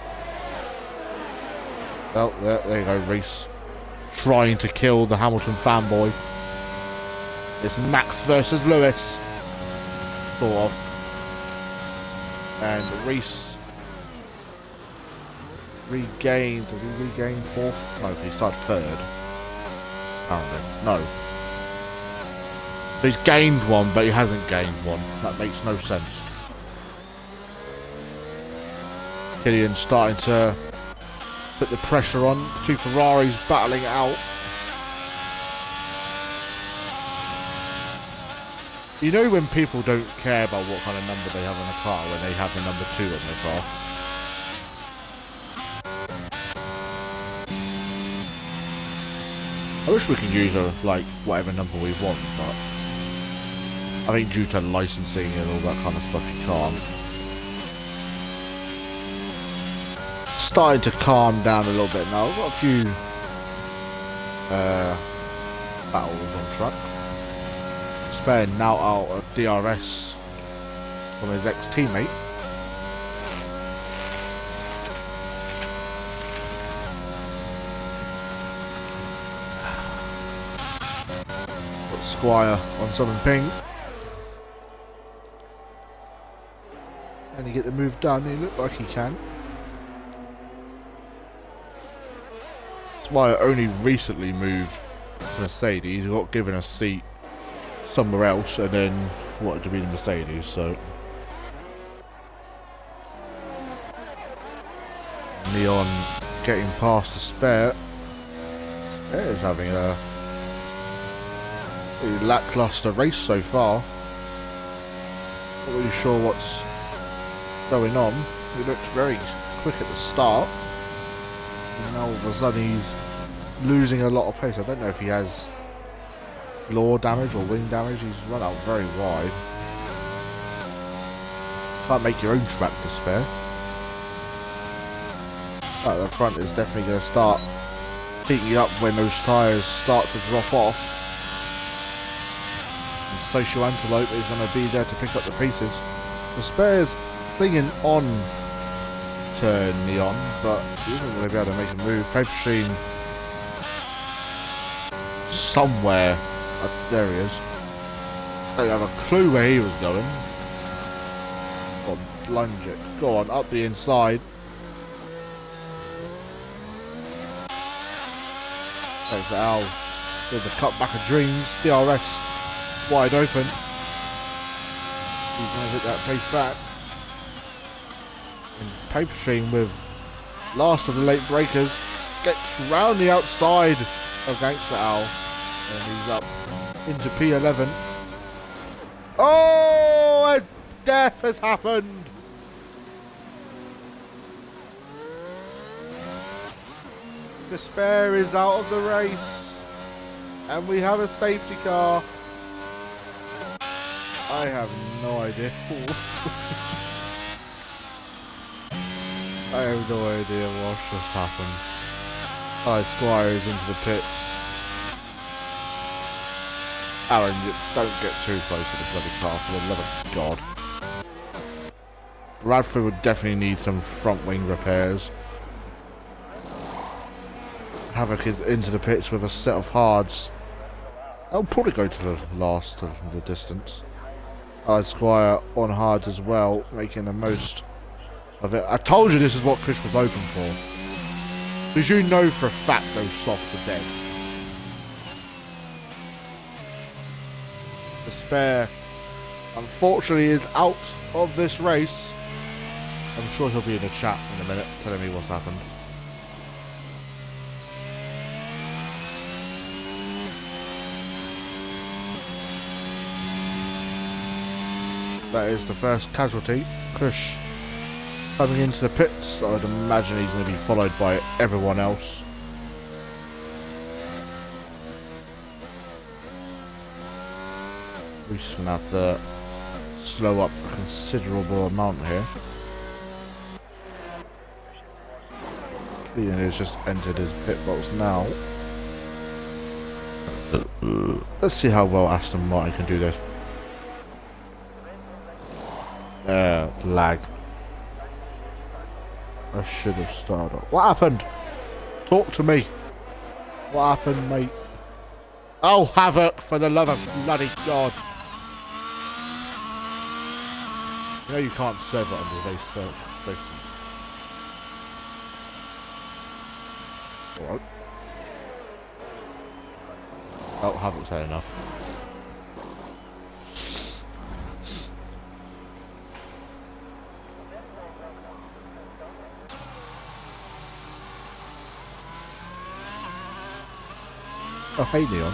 Oh, there you go, Reese trying to kill the Hamilton fanboy. It's Max versus Lewis, sort of. And Reese regained. Did he regain 4th? No, he started 3rd. Apparently, no. So he's gained 1, but he hasn't gained 1. That makes no sense. Killian's starting to put the pressure on. 2 Ferraris battling it out. You know when people don't care about what kind of number they have on a car when they have the number 2 on their car? wish we could use a, like, whatever number we want, but I think due to licensing and all that kind of stuff, you can't. Starting to calm down a little bit now. We've got a few battles on track. Spare now out of DRS from his ex-teammate. Got Squire on Southern Ping. And he get the move done. He looked like he can. Squire only recently moved to Mercedes. He got given a seat somewhere else and then wanted to be the Mercedes, so Neon getting past the Spare. Spare is having a pretty lackluster race so far. Not really sure what's going on. He looked very quick at the start. And now all of a sudden he's losing a lot of pace. I don't know if he has floor damage or wing damage. He's run out very wide. Can't make your own track to spare. But the front is definitely going to start peaking up when those tyres start to drop off. And Social Antelope is going to be there to pick up the pieces. The spare's clinging on to Neon, but he isn't going to be able to make a move. Paper Machine somewhere. There he is. I don't have a clue where he was going. Go on, plunge it. Go on, up the inside. Takes it out. There's the cutback of dreams. DRS wide open. He's going to hit that pace back. And Paper Machine with last of the late breakers gets round the outside of Gangster Owl. And he's up into P11. Oh, a death has happened. The Spare is out of the race. And we have a safety car. I have no idea. I have no idea what just happened. Squire is into the pits. Aaron, don't get too close to the bloody car, for the love of God. Bradford would definitely need some front wing repairs. Havoc is into the pits with a set of hards. I'll probably go to the last of the distance. Squire on hards as well, making the most of it. I told you this is what Kush was open for. Because you know for a fact those softs are dead. The Spare, unfortunately, is out of this race. I'm sure he'll be in the chat in a minute telling me what's happened. That is the first casualty. Kush coming into the pits. I would imagine he's going to be followed by everyone else. We're just going to have to slow up a considerable amount here. Ian has just entered his pit box now. Let's see how well Aston Martin can do this. Lag. I should have started. What happened? Talk to me. What happened, mate? Oh, Havoc, for the love of bloody God. You know you can't serve it under race safety. Alright. Oh, Havoc's had enough. Oh, hey, Neon.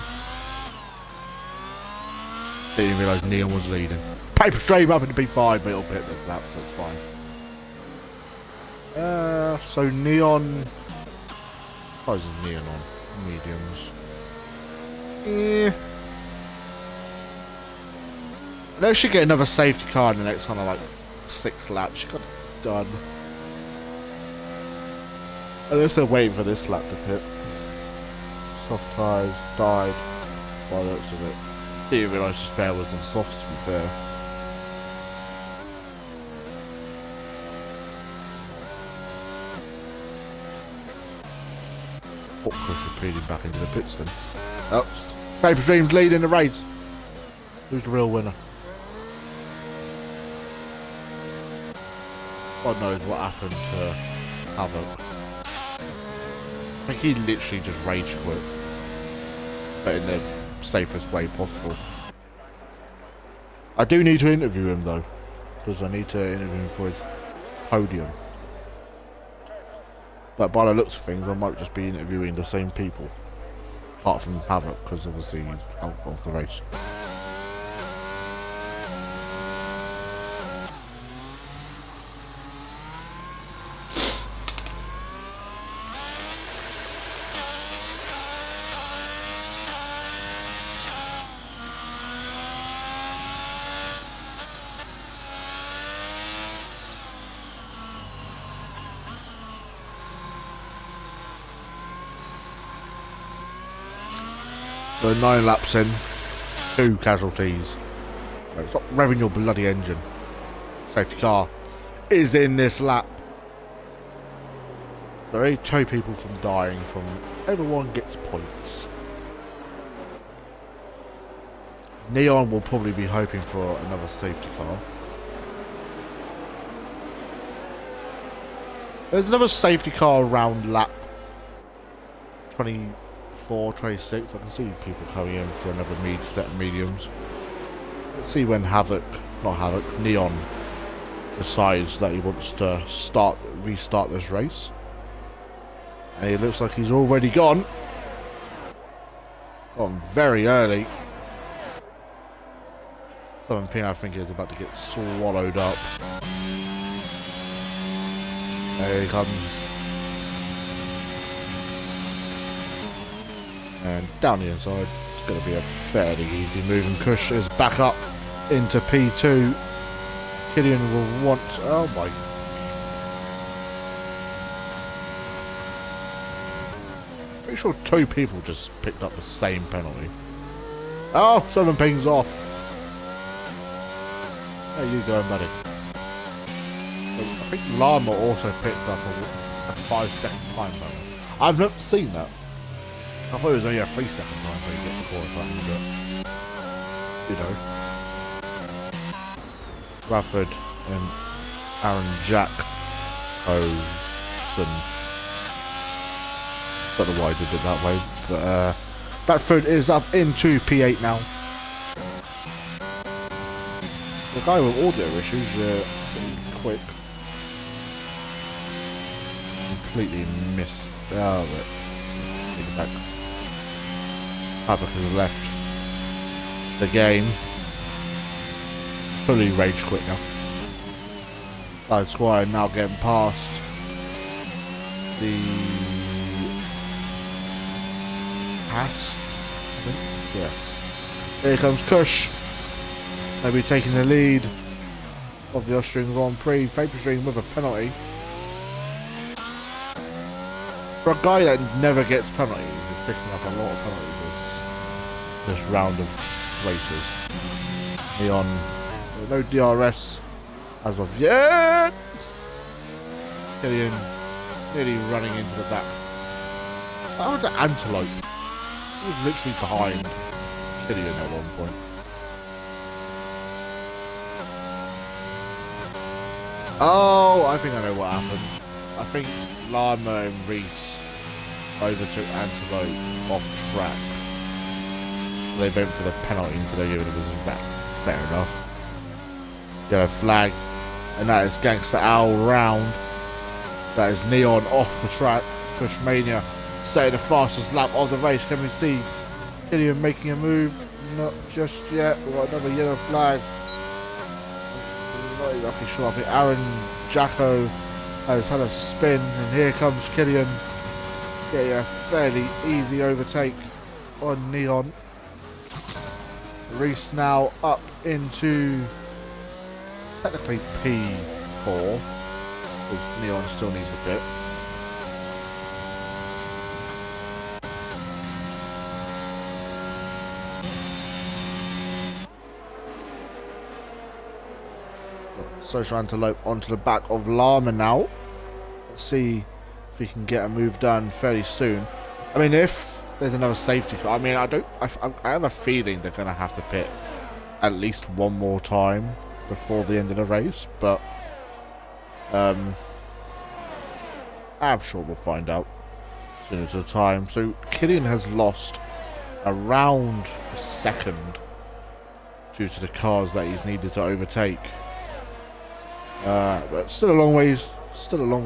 Didn't even realise Neon was leading. Paper stream up into P5, but it'll pit this lap, so it's fine. So Neon... I suppose it's Neon on mediums. Eh. They should get another safety car in the next kind of like 6 laps. She got it done. Unless they're waiting for this lap to pit. Soft tyres died by the looks of it. Didn't realise the spare was on softs, to be fair. What Kush repeating back into the pits then? Oh, Paper Dream's leading the race. Who's the real winner? God knows what happened to Havoc. I think he literally just rage quit. But in the safest way possible. I do need to interview him though. Because I need to interview him for his podium. But by the looks of things, I might just be interviewing the same people. Apart from Havoc, because obviously he's out of the race. So 9 laps in, 2 casualties. Stop revving your bloody engine. Safety car is in this lap. There are 2 people from dying from everyone gets points. Neon will probably be hoping for another safety car. There's another safety car around lap 24, 26. I can see people coming in for another set of mediums. Let's see when Neon decides that he wants to restart this race. And it looks like he's already gone. Gone very early. 7p I think is about to get swallowed up. There he comes. And down the inside, it's going to be a fairly easy move. And Kush is back up into P2. Killian will want... Oh my... Pretty sure 2 people just picked up the same penalty. Oh, 7 pings off. There you go, buddy. I think Llama also picked up a 5-second time limit. I've never seen that. I thought it was only a 3-second time where you get the qualifying, but you know. Bradford and Aaron Jack Olsen. Don't know why I did it that way, but Bradford is up into P8 now. The guy with audio issues, quick. Completely missed. Oh, but take it back. Havoc has left the game. Fully rage quit now. Side Squire now getting past the pass. I think. Yeah. Here comes Kush. Maybe taking the lead of the Austrian Grand Prix. Paper Stream with a penalty. For a guy that never gets penalties, he's picking up a lot of penalties this round of races. Neon, no DRS as of yet. Killian nearly running into the back. That was an Antelope. He was literally behind Killian at one point. Oh, I think I know what happened. I think Lama and Reese overtook Antelope off track. They went for the penalty instead of giving the position back. Fair enough. Yellow flag. And that is Gangster Owl round. That is Neon off the track. Kushmania setting the fastest lap of the race. Can we see Killian making a move? Not just yet. We've got another yellow flag. Not exactly sure. I think Aaron Jacko has had a spin. And here comes Killian. Getting a fairly easy overtake on Neon. Reese now up into technically P4 because Neon still needs a bit. Social Antelope onto the back of Llama now. Let's see if we can get a move done fairly soon. I mean, if there's another safety car, I mean, I have a feeling they're going to have to pit at least one more time before the end of the race, but I'm sure we'll find out as soon as the time. So Killian has lost around a second due to the cars that he's needed to overtake. But still a long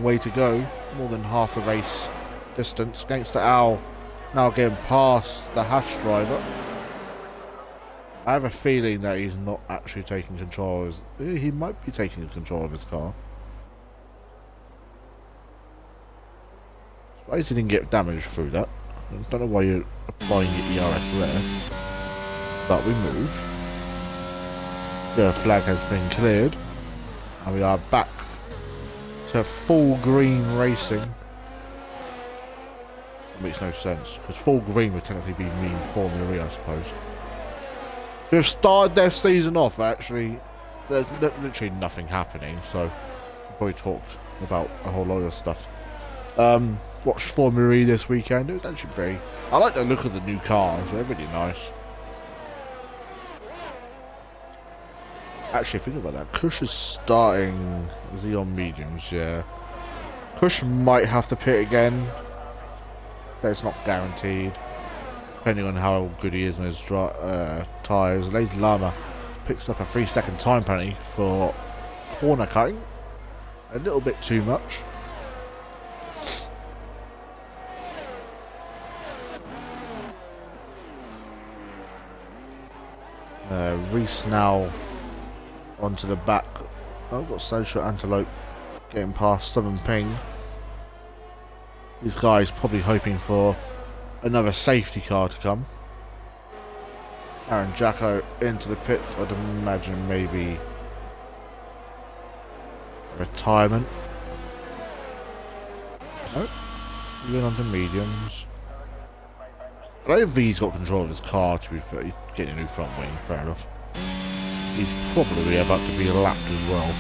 way to go. More than half the race distance. Gangster Owl now getting past the Hash driver. I have a feeling that he's not actually taking control of his... He might be taking control of his car. Surprised he didn't get damaged through that. I don't know why you're applying your ERS there. But we move. The flag has been cleared. And we are back to full green racing. That makes no sense, because full green would technically be mean Formula E, I suppose. They've started their season off, actually. There's literally nothing happening, so we probably talked about a whole lot of stuff. Watched Formula E this weekend. It was actually very... I like the look of the new cars, they're really nice. Actually, think about that. Kush is starting. Is he on mediums? Yeah. Kush might have to pit again, but it's not guaranteed. Depending on how good he is on his tyres. Lazy Llama picks up a 3-second time penalty for corner cutting. A little bit too much. Reese now onto the back. I've got Social Antelope getting past Southern Ping. These guys probably hoping for another safety car to come. Aaron Jacko into the pit. I'd imagine maybe retirement. Oh, going on to mediums. I don't think he's got control of his car, to be fair. He's getting a new front wing, fair enough. He's probably about to be lapped as well.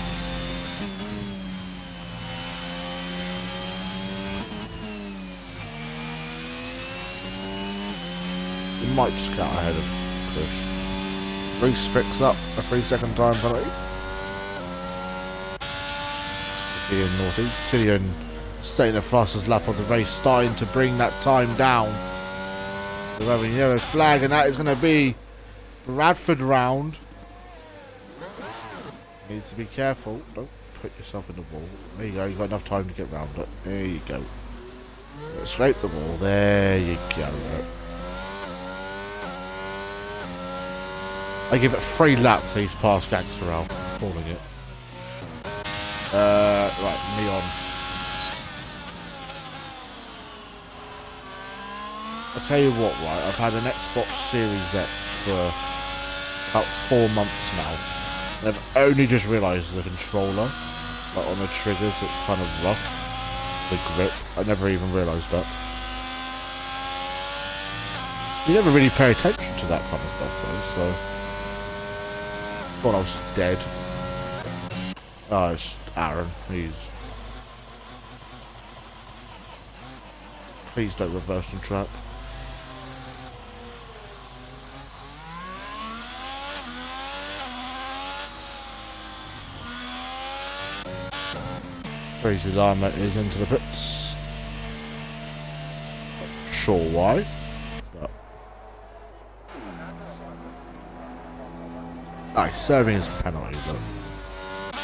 He might just get ahead of Kush. Reese picks up a 3-second time penalty. Killian naughty. Killian staying the fastest lap of the race, starting to bring that time down. We're having a yellow flag, and that is going to be Bradford round. Needs to be careful. Don't put yourself in the wall. There you go. You've got enough time to get round it. There you go. Scrape the wall. There you go. I give it 3 laps. He's past Gangster Owl. I'm calling it. Right, Neon. I'll tell you what, right? I've had an Xbox Series X for about 4 months now. And I've only just realised the controller, like on the triggers, it's kind of rough. The grip. I never even realised that. You never really pay attention to that kind of stuff though, so... Thought I was just dead. Oh, it's Aaron. Please don't reverse the track. Crazy Llama is into the pits. Not sure why, but... Aye, serving his penalty, but...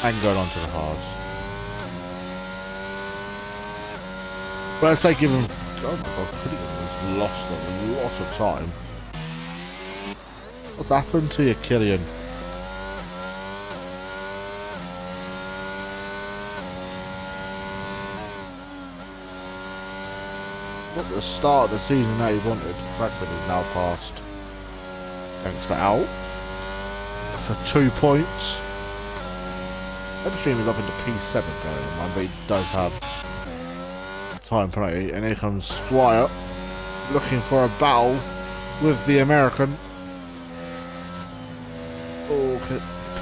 And going on to the hards. But I say give him... Oh my god, Killian has lost a lot of time. What's happened to you, Killian? At the start of the season that he wanted, Bradford is now past. Thanks to Owl. for 2 points. Upstream is up into P7 going on, but he does have time penalty. And here comes Squire looking for a battle with the American. Oh,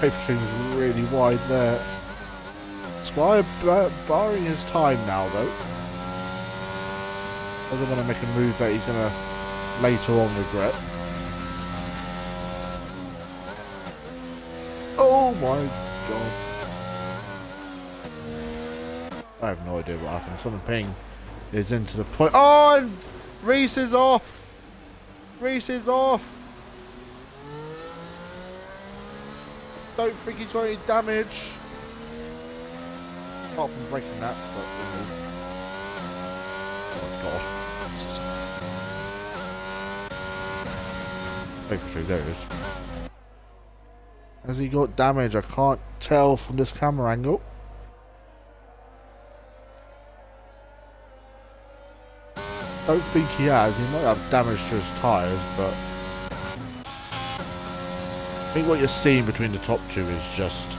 paper stream is really wide there. Squire barring his time now though. Doesn't want to make a move that he's going to later on regret. Oh my god. I have no idea what happened. Someone ping is into the point. Oh, and Reese is off. Reese is off. Don't think he's got any damage. Apart from breaking that. But, oh god. Paper stream, there it is. Has he got damage? I can't tell from this camera angle. Don't think he has. He might have damage to his tyres, but I think what you're seeing between the top two is just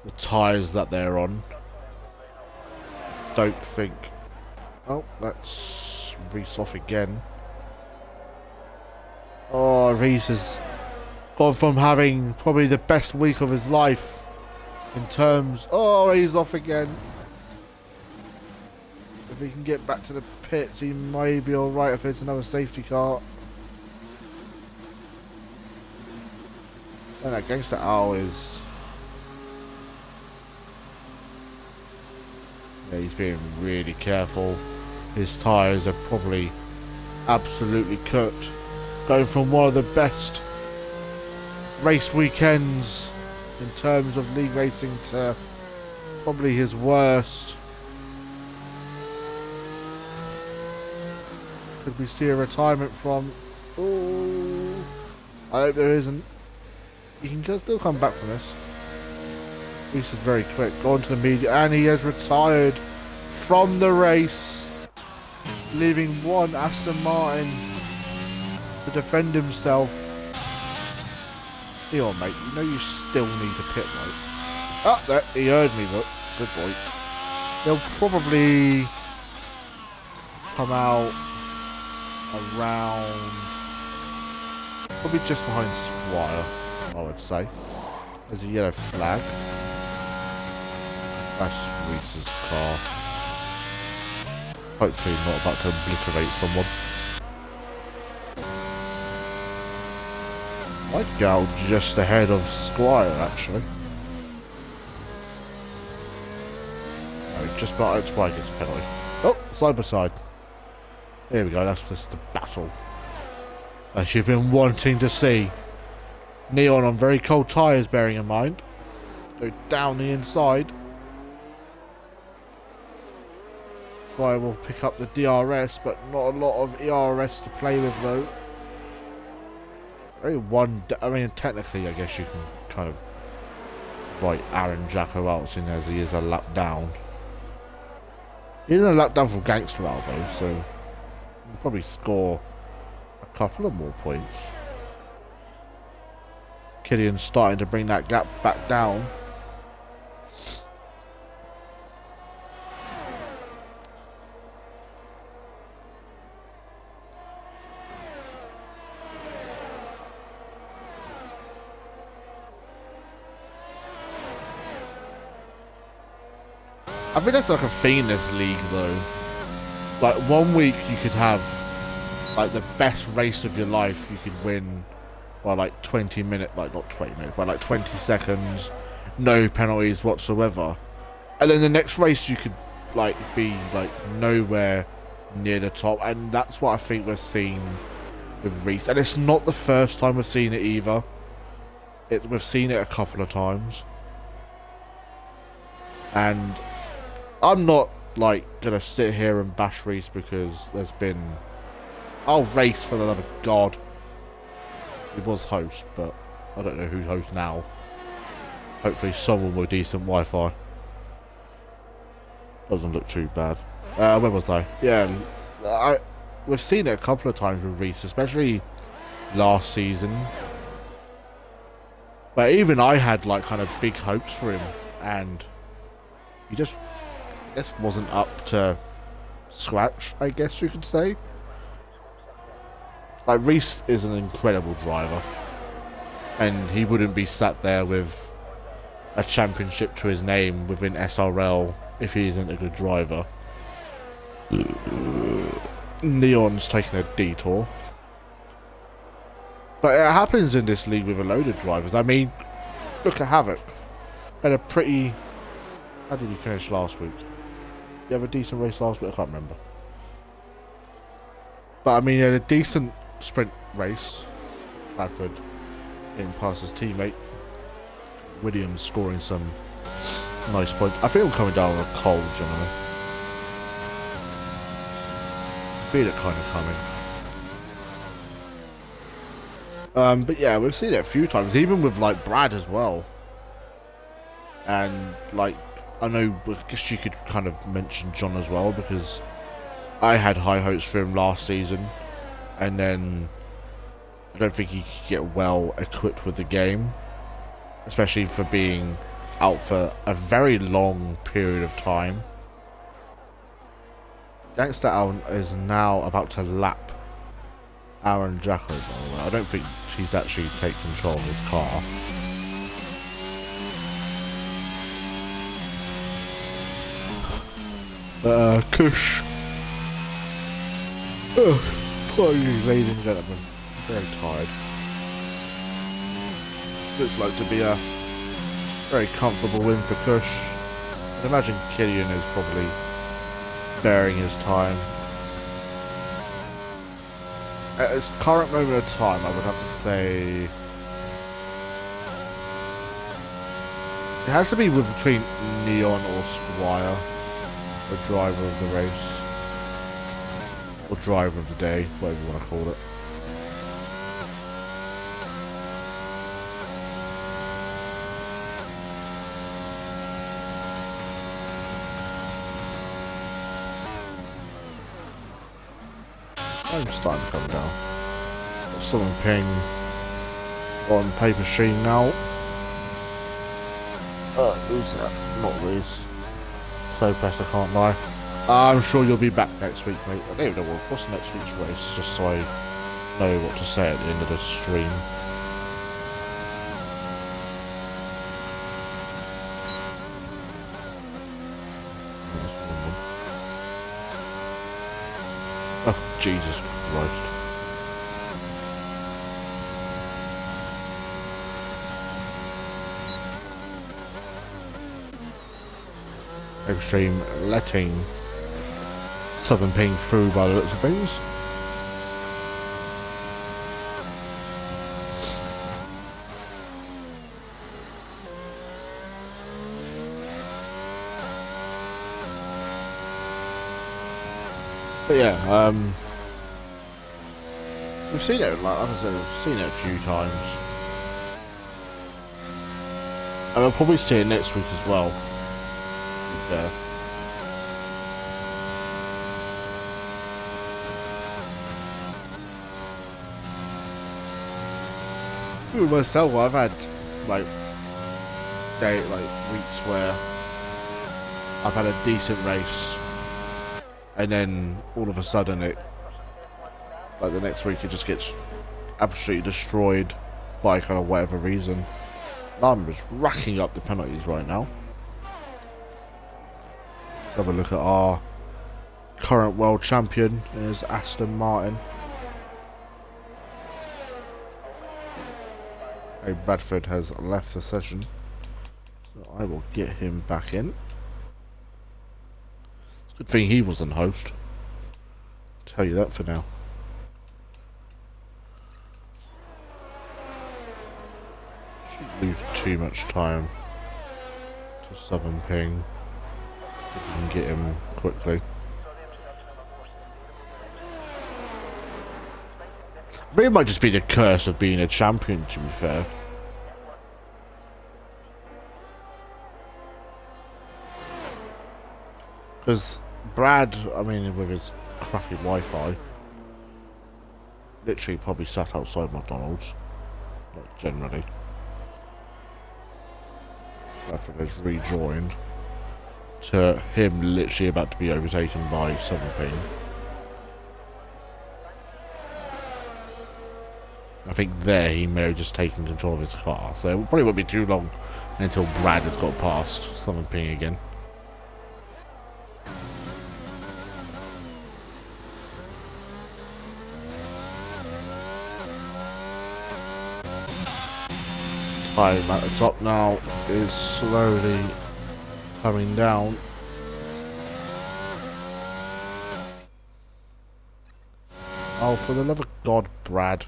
the tyres that they're on. Don't think. Oh, that's Reese off again. Oh, Reese has gone from having probably the best week of his life in terms. Oh, he's off again. If he can get back to the pits, he may be alright if it's another safety car. And that Gangster Owl is... yeah, he's being really careful. His tyres are probably absolutely cooked. Going from one of the best race weekends in terms of league racing to probably his worst. Could we see a retirement from... oh, I hope there isn't. He can still come back from this. Reese is very quick. Gone to the media and he has retired from the race, leaving one Aston Martin to defend himself. Here on, mate. You know you still need to pit, mate. Ah, there. He heard me, look. Good boy. They'll probably come out around... probably just behind Squire, I would say. There's a yellow flag. That's Reese's car. Hopefully not about to obliterate someone. Might go just ahead of Squire, actually. No, just about Squire gets a penalty. Oh, side by side. Here we go, that's just the battle. As you've been wanting to see. Neon on very cold tyres, bearing in mind. Go down the inside. Squire will pick up the DRS, but not a lot of ERS to play with though. Only one, I mean, technically, I guess you can kind of write Aaron Jacko out, seeing as he is a lap down. He is a lap down from Gangster out though, so he'll probably score a couple of more points. Killian's starting to bring that gap back down. I think that's like a thing in this league though. Like 1 week you could have like the best race of your life, you could win by like 20 minutes, like not 20 minutes, by like 20 seconds, no penalties whatsoever. And then the next race you could like be like nowhere near the top, and that's what I think we're seeing with Reese. And it's not the first time we've seen it either. We've seen it a couple of times. And I'm not like gonna sit here and bash Reese because there's been... I'll race for the love of God. He was host, but I don't know who's host now. Hopefully someone with decent Wi-Fi. Doesn't look too bad. Where was I? Yeah, we've seen it a couple of times with Reese, especially last season. But even I had like kind of big hopes for him, and he just, I guess, wasn't up to scratch, I guess you could say. Like, Reese is an incredible driver, and he wouldn't be sat there with a championship to his name within SRL if he isn't a good driver. Neon's taking a detour. But it happens in this league with a load of drivers. I mean, look at Havoc. Had a pretty... How did he finish last week? Did he have a decent race last week? I can't remember. But I mean, he had a decent sprint race. Bradford getting past his teammate. Williams scoring some nice points. I feel I'm coming down on a cold, generally. Feel it kind of coming. But yeah, we've seen it a few times, even with like Brad as well. And like, I know, I guess you could kind of mention John as well, because I had high hopes for him last season, and then I don't think he could get well equipped with the game, especially for being out for a very long period of time. Gangster Allen is now about to lap Aaron Jacko, by the way. I don't think he's actually taken control of his car. Kush. Ladies and gentlemen, I'm very tired. Looks like to be a very comfortable win for Kush. I'd imagine Killian is probably bearing his time. At this current moment of time, I would have to say it has to be between Neon or Squire, or driver of the race, or driver of the day, whatever you want to call it. I'm starting to come down. Got Southern Ping on paper stream now. Who's that? Not Reese. So pressed I can't lie. I'm sure you'll be back next week, mate. I don't even know what's next week's race, just so I know what to say at the end of the stream. Oh, Jesus Christ. Extreme letting Southern Ping through by the looks of things. But yeah, we've seen it, like I said, we've seen it a few times. And we'll probably see it next week as well. Yeah. With myself, I've had like weeks where I've had a decent race, and then all of a sudden it, like the next week, it just gets absolutely destroyed by kind of whatever reason. I'm just racking up the penalties right now. Let's have a look at our current world champion, is Aston Martin. Hey, Bradford has left the session, so I will get him back in. It's a good thing he wasn't host. I'll tell you that for now. Shouldn't lose too much time to Southern Ping. If we can get him quickly. But it might just be the curse of being a champion, to be fair. Because Brad, I mean, with his crappy Wi-Fi, literally probably sat outside McDonald's, like generally. Bradford has rejoined to him literally about to be overtaken by something. I think there he may have just taken control of his car, so it probably won't be too long until Brad has got past something again. Time at the top now is slowly coming down. Oh, for the love of God, Brad.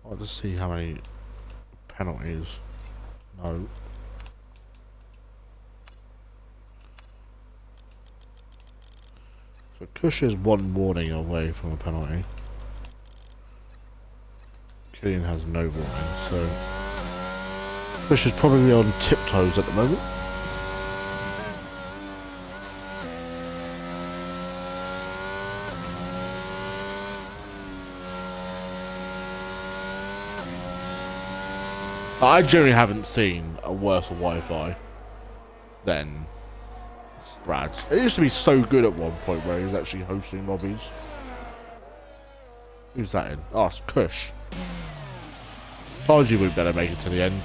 I'll just see how many penalties. No. So Kush is one warning away from a penalty. Killian has no warning, so Kush is probably on tiptoes at the moment. I generally haven't seen a worse Wi-Fi than Brad's. It used to be so good at one point where he was actually hosting lobbies. Who's that in? Oh, it's Kush. Told you we'd better make it to the end.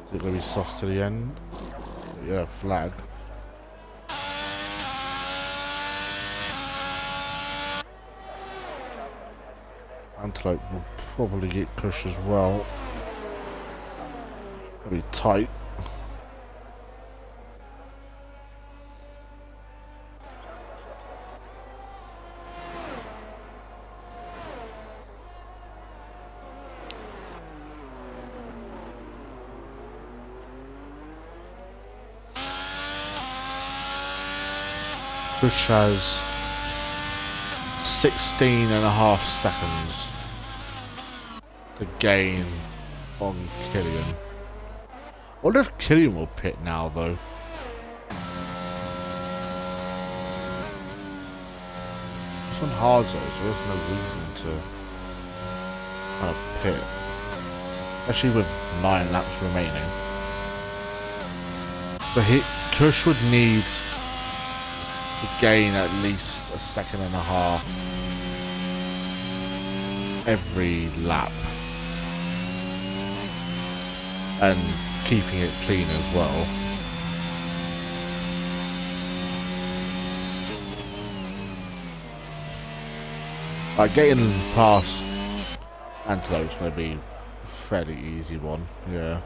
Is it going to be sauce to the end? Yeah, flag. Antelope will probably get Kush as well. It'll be tight. Kush has 16.5 seconds to gain on Killian. I wonder if Killian will pit now though. It's on hard though, so there's no reason to kind of pit. Especially with 9 laps remaining. So Kush would need to gain at least a second and a half every lap and keeping it clean as well. Getting past Antelope's going to be a fairly easy one, yeah.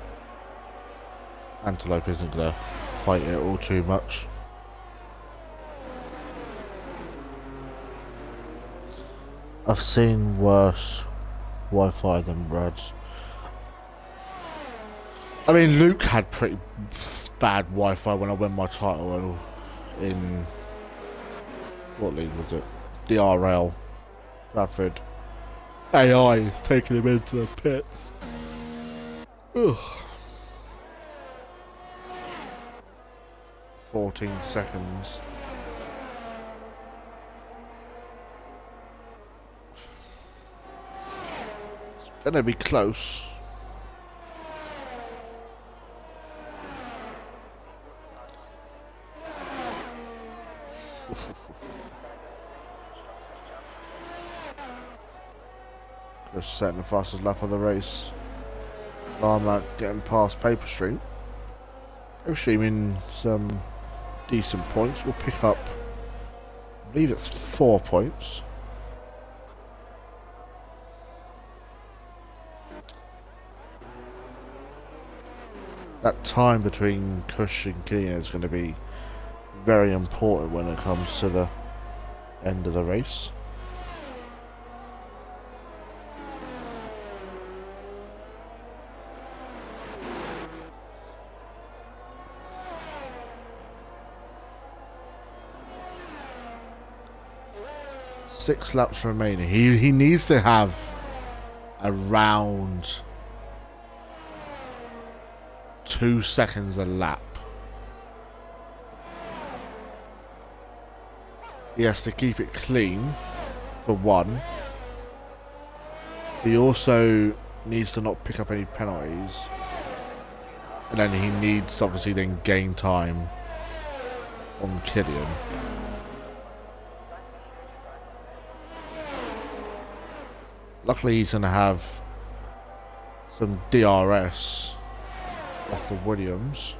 Antelope isn't going to fight it all too much. I've seen worse Wi-Fi than Brad's. I mean, Luke had pretty bad Wi-Fi when I won my title in... what league was it? The SRL. Bradford. AI is taking him into the pits. Ugh. 14 seconds. Gonna be close. Just setting the fastest lap of the race. Lama getting past Paper Stream. Paper Stream in some decent points. We'll pick up, I believe it's 4 points. That time between Kush and Killian is going to be very important when it comes to the end of the race. Six laps remaining. He needs to have around 2 seconds a lap He has to keep it clean, for one. He also needs to not pick up any penalties. And then he needs to obviously then gain time on Killian. Luckily he's going to have some DRS off the Williams.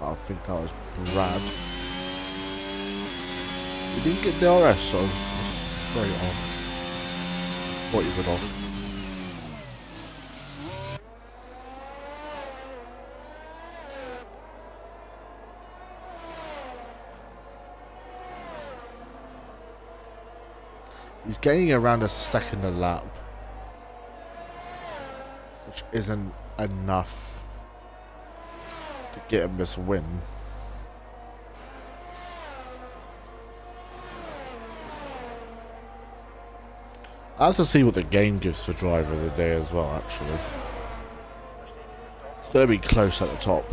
I think that was Brad. He didn't get DRS, so that's very odd. What you would have. He's gaining around a second a lap, which isn't enough to get him this win. I have to see what the game gives for driver of the day as well, actually. It's going to be close at the top.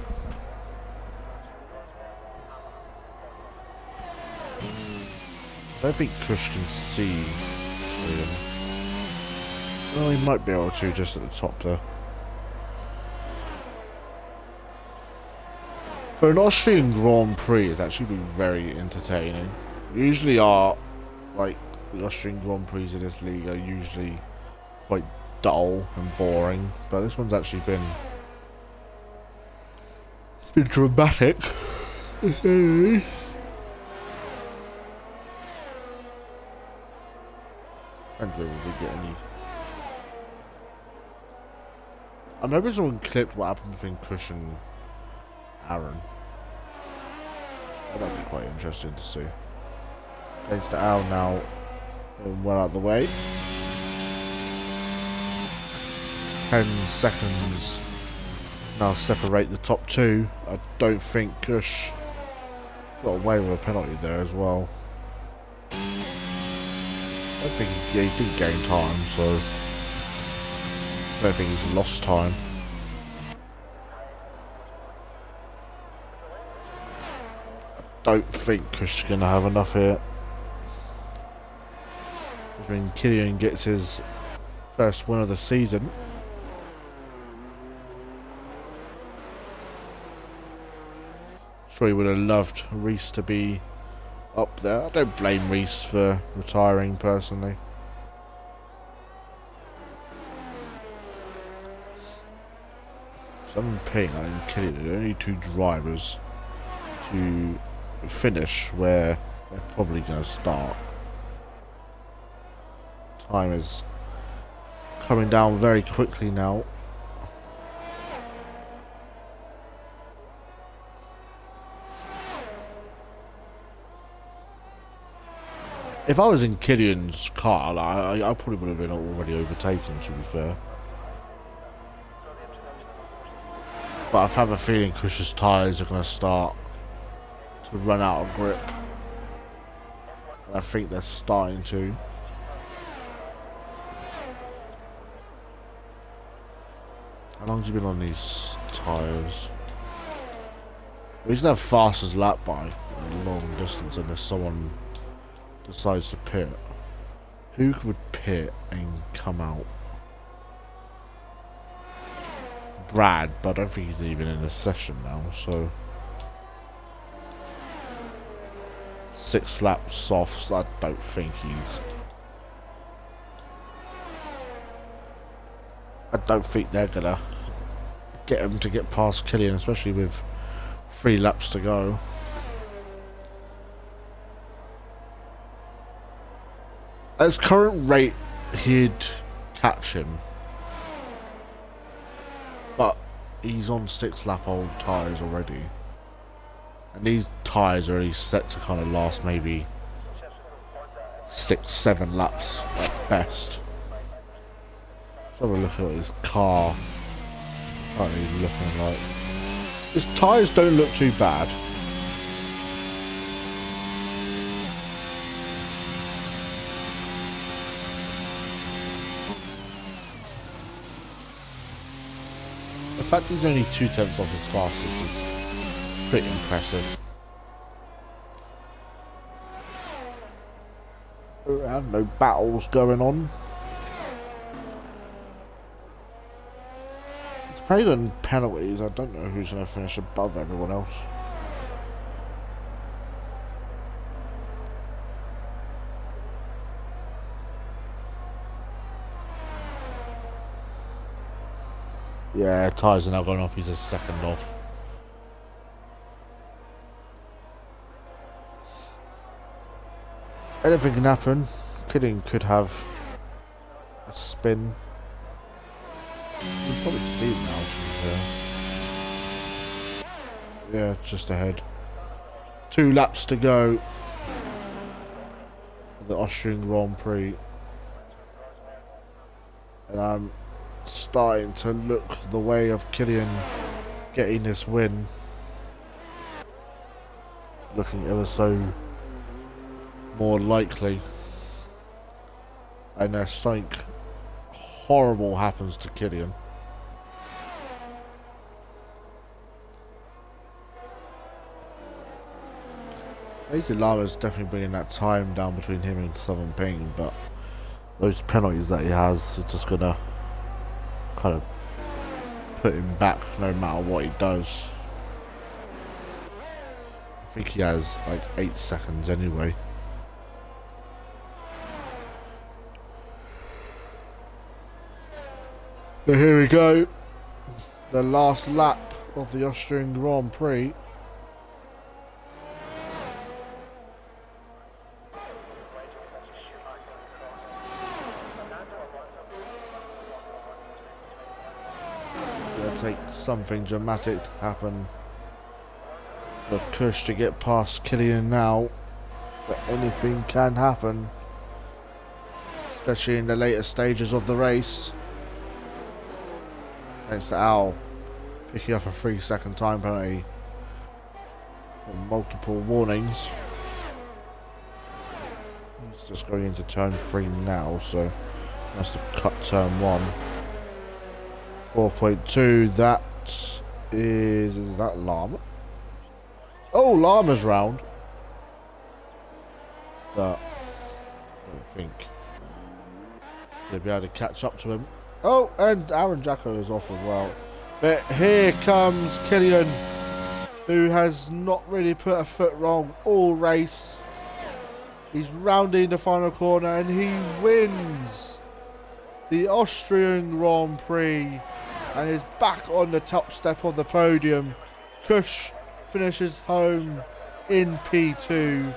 I don't think Kush can see William. Well, he might be able to just at the top there. For an Austrian Grand Prix, it's actually been very entertaining. Usually the Austrian Grand Prix in this league are usually quite dull and boring, but this one's actually been dramatic. And we get any. I'm hoping someone clipped what happened between Kush and Aaron. That'd be quite interesting to see. Thanks to Al now. Well out of the way. 10 seconds now separate the top two. I don't think Kush got away with a penalty there as well. I don't think he did gain time, so I don't think he's lost time. I don't think Kush is going to have enough here. When Killian gets his first win of the season. Sure, he would have loved Reese to be up there. I don't blame Reese for retiring personally. So I'm paying and Killian, the only two drivers to finish where they're probably going to start. Time is coming down very quickly now. If I was in Killian's car, I probably would have been already overtaken, to be fair. But I have a feeling Kush's tyres are going to start to run out of grip. And I think they're starting to. How long's he been on these tyres? He's going to have fastest lap by a long distance unless someone decides to pit. Who would pit and come out? Brad, but I don't think he's even in a session now, so 6 laps softs, I don't think he's. I don't think they're gonna get him to get past Killian, especially with 3 laps to go. At his current rate, he'd catch him. But he's on 6 lap old tyres already. And these tyres are already set to kind of last maybe 6-7 laps at best. Let's have a look at what his car currently looking like. His tyres don't look too bad. I fact he's only 2/10 off his fastest is pretty impressive. And no battles going on. It's playing on penalties. I don't know who's going to finish above everyone else. Yeah, tyres are now going off. He's a second off. Anything can happen. Killian could have a spin. You can probably see it now, to be fair. Yeah, just ahead. 2 laps to go. The Austrian Grand Prix. And I'm starting to look the way of Killian getting this win. Looking ever so more likely. Unless something horrible happens to Killian. Lazy Llama's definitely bringing that time down between him and Southern Ping, but those penalties that he has are just gonna kind of put him back no matter what he does. I think he has like 8 seconds anyway. So here we go. The last lap of the Austrian Grand Prix. It'll take something dramatic to happen for Kush to get past Killian now. But anything can happen. Especially in the later stages of the race. Thanks to Al picking up a 3-second time penalty for multiple warnings. He's just going into turn 3 now, so must have cut turn 1. 4.2, that is that Llama? Oh, Llama's round. But I don't think they'll be able to catch up to him. Oh, and Aaron Jacko is off as well. But here comes Killian, who has not really put a foot wrong all race. He's rounding the final corner and he wins the Austrian Grand Prix and is back on the top step of the podium. Kush finishes home in P2.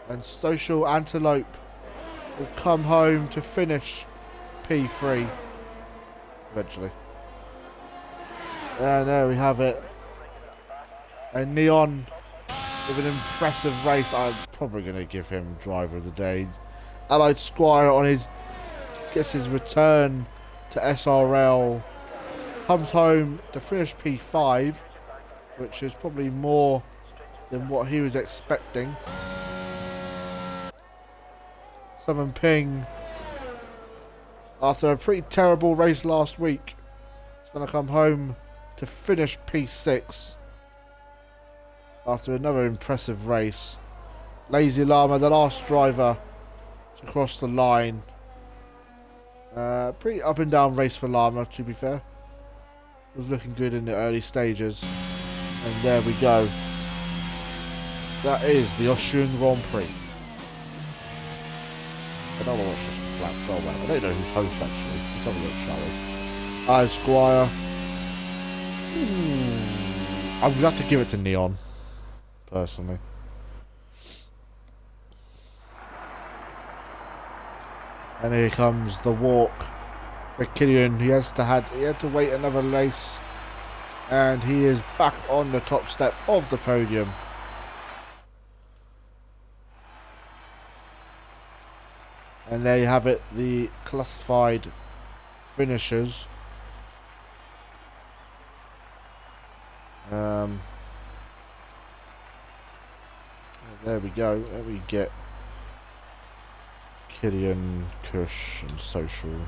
And Social Antelope will come home to finish P3 eventually. And there we have it. And Neon with an impressive race. I'm probably going to give him driver of the day. Allied Squire on his gets his return to SRL. Comes home to finish P5, which is probably more than what he was expecting. Southern Ping, after a pretty terrible race last week, is going to come home to finish P6 after another impressive race. Lazy Llama, the last driver to cross the line. Pretty up and down race for Llama, to be fair. Was looking good in the early stages. And there we go. That is the Austrian Grand Prix. I don't want to watch this black bell. I don't know who's host actually. Let's have a look, shall we? Allied Squire. I'm going to have to give it to Neon, personally. And here comes the walk for Killian. He had to wait another race, and he is back on the top step of the podium. And there you have it, the classified finishers. There we go. Let me get Killian, Kush and Social.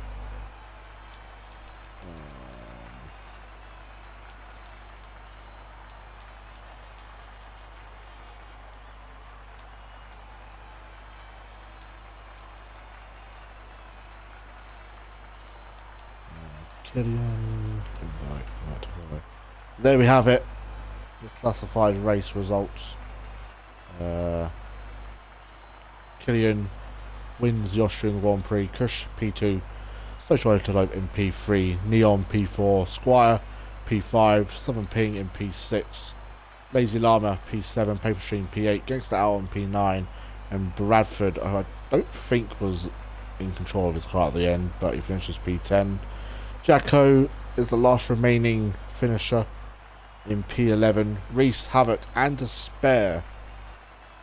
Killian. There we have it. The classified race results. Killian wins the Austrian Grand Prix. Kush P2. Social Antelope in P3. Neon P4. Squire P5. Southern Ping in P6. Lazy Llama P7. Paper Stream P8. Gangster Owl in P9. And Bradford, I don't think was in control of his car at the end, but he finishes P10. Jacko is the last remaining finisher in P11. Reese, Havoc and Despair,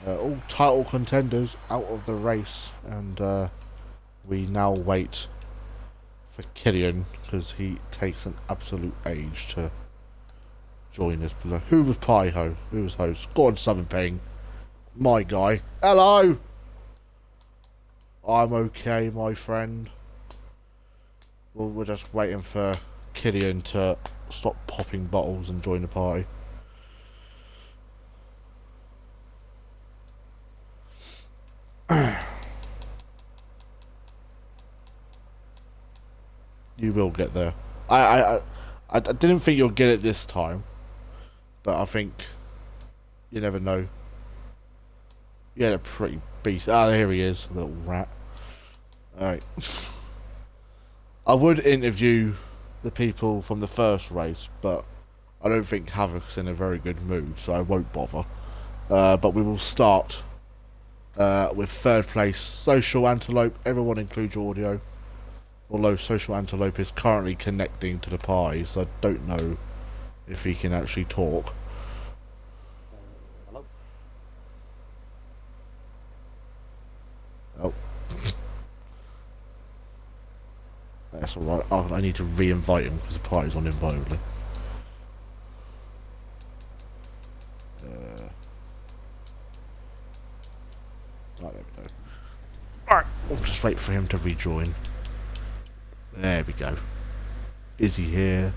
all title contenders, out of the race, and we now wait for Killian because he takes an absolute age to join us below. Who was Pie-Ho? Who was host? Go on, Southern Ping. My guy. Hello! I'm okay, my friend. Well, we're just waiting for Killian to stop popping bottles and join the party. You will get there. I didn't think you'll get it this time, but I think you never know. You had a pretty beast. Ah, here he is, little rat. Alright. I would interview the people from the first race, but I don't think Havoc's in a very good mood, so I won't bother. But we will start with third place, Social Antelope. Everyone includes your audio. Although Social Antelope is currently connecting to the party, so I don't know if he can actually talk. Hello? Oh. That's alright. Oh, I need to re-invite him because the party's on invitably. Right, there we go. Alright, we'll just wait for him to rejoin. There we go. Is he here?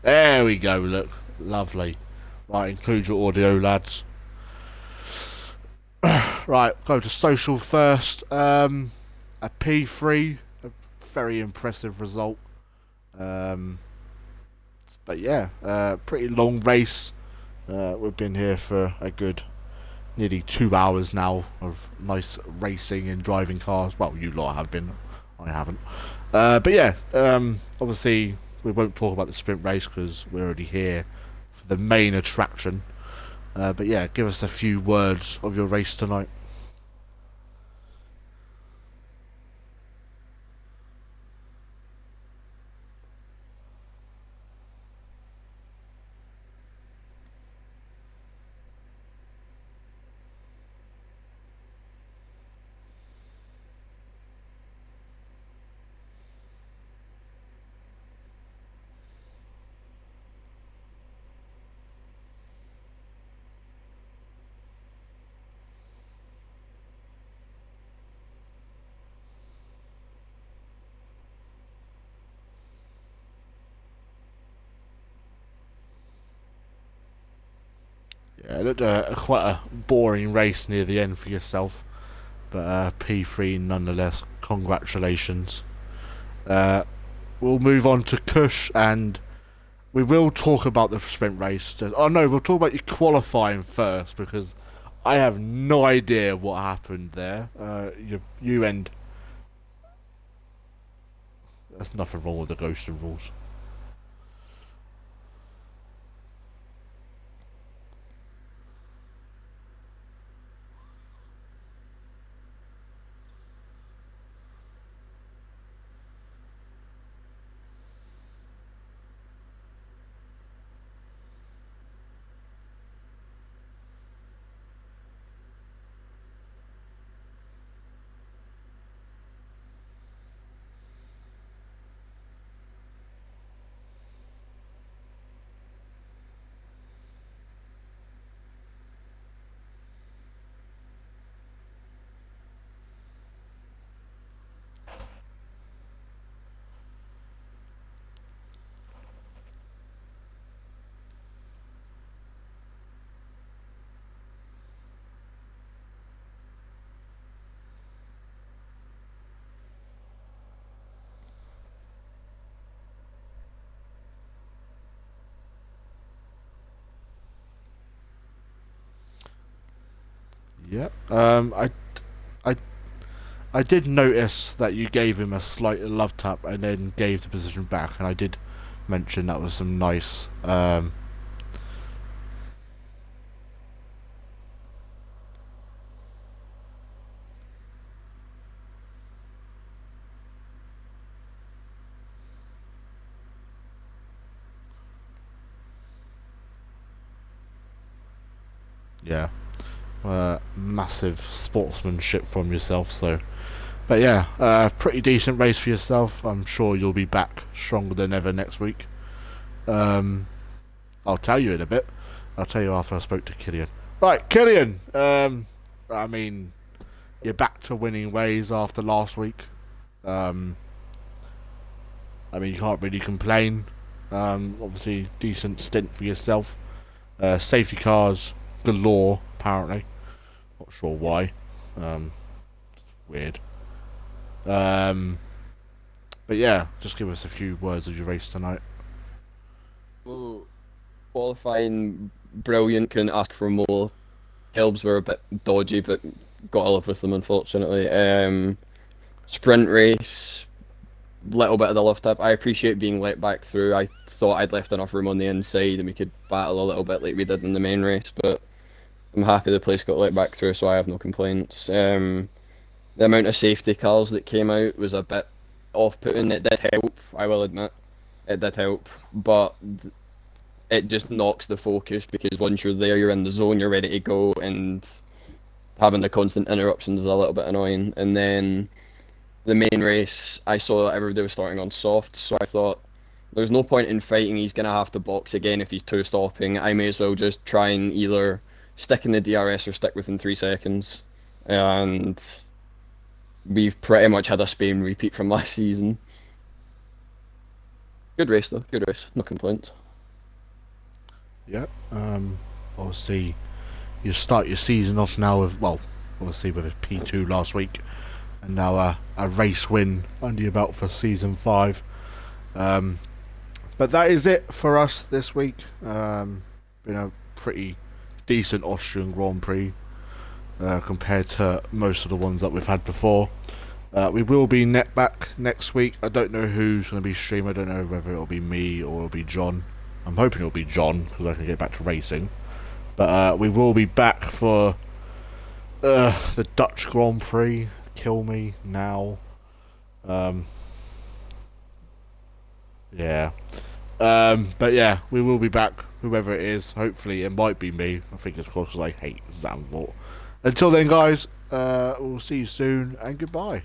There we go, look. Lovely. Right, include your audio, lads. Right, go to Social first. A P3. A very impressive result. But yeah, pretty long race. We've been here for a good nearly 2 hours now of nice racing and driving cars. Well, you lot have been. I haven't. But yeah, obviously we won't talk about the sprint race because we're already here for the main attraction. But yeah, give us a few words of your race tonight. Yeah, it looked quite a boring race near the end for yourself, but P3 nonetheless. Congratulations. We'll move on to Kush, and we will talk about the sprint race. Oh no, we'll talk about your qualifying first because I have no idea what happened there. You end. There's nothing wrong with the ghosting rules. Yep. I, I did notice that you gave him a slight love tap and then gave the position back, and I did mention that was some nice. Yeah. Massive sportsmanship from yourself. So, but yeah, pretty decent race for yourself. I'm sure you'll be back stronger than ever next week. Um, I'll tell you in a bit. I'll tell you after I spoke to Killian. Right, Killian. I mean, you're back to winning ways after last week. Um, I mean, you can't really complain. Obviously, decent stint for yourself. Safety cars galore, apparently. Not sure why. Um, Weird. Um, but yeah, just give us a few words of your race tonight. Well, qualifying, brilliant. Couldn't ask for more. Helbs were a bit dodgy, but got to live with them, unfortunately. Sprint race, little bit of the lift up. I appreciate being let back through. I thought I'd left enough room on the inside and we could battle a little bit like we did in the main race, but I'm happy the place got let back through, so I have no complaints. The amount of safety cars that came out was a bit off-putting. It did help, I will admit. It did help, but it just knocks the focus because once you're there, you're in the zone, you're ready to go, and having the constant interruptions is a little bit annoying. And then the main race, I saw that everybody was starting on soft, so I thought there's no point in fighting. He's gonna have to box again if he's two stopping. I may as well just try and either stick in the DRS or stick within 3 seconds. And we've pretty much had a Spain repeat from last season. Good race though, good race, no complaints. Yep. Obviously, you start your season off now with, well, obviously with a P2 last week, and now a race win under your belt for season 5. But that is it for us this week. Been a pretty decent Austrian Grand Prix compared to most of the ones that we've had before. We will be net back next week. I don't know who's going to be streaming. I don't know whether it'll be me or it'll be John. I'm hoping it'll be John because I can get back to racing. But we will be back for the Dutch Grand Prix. Kill me now. Yeah. But yeah, we will be back, whoever it is. Hopefully, it might be me. I think it's because I hate Zandvoort. Until then, guys, we'll see you soon, and goodbye.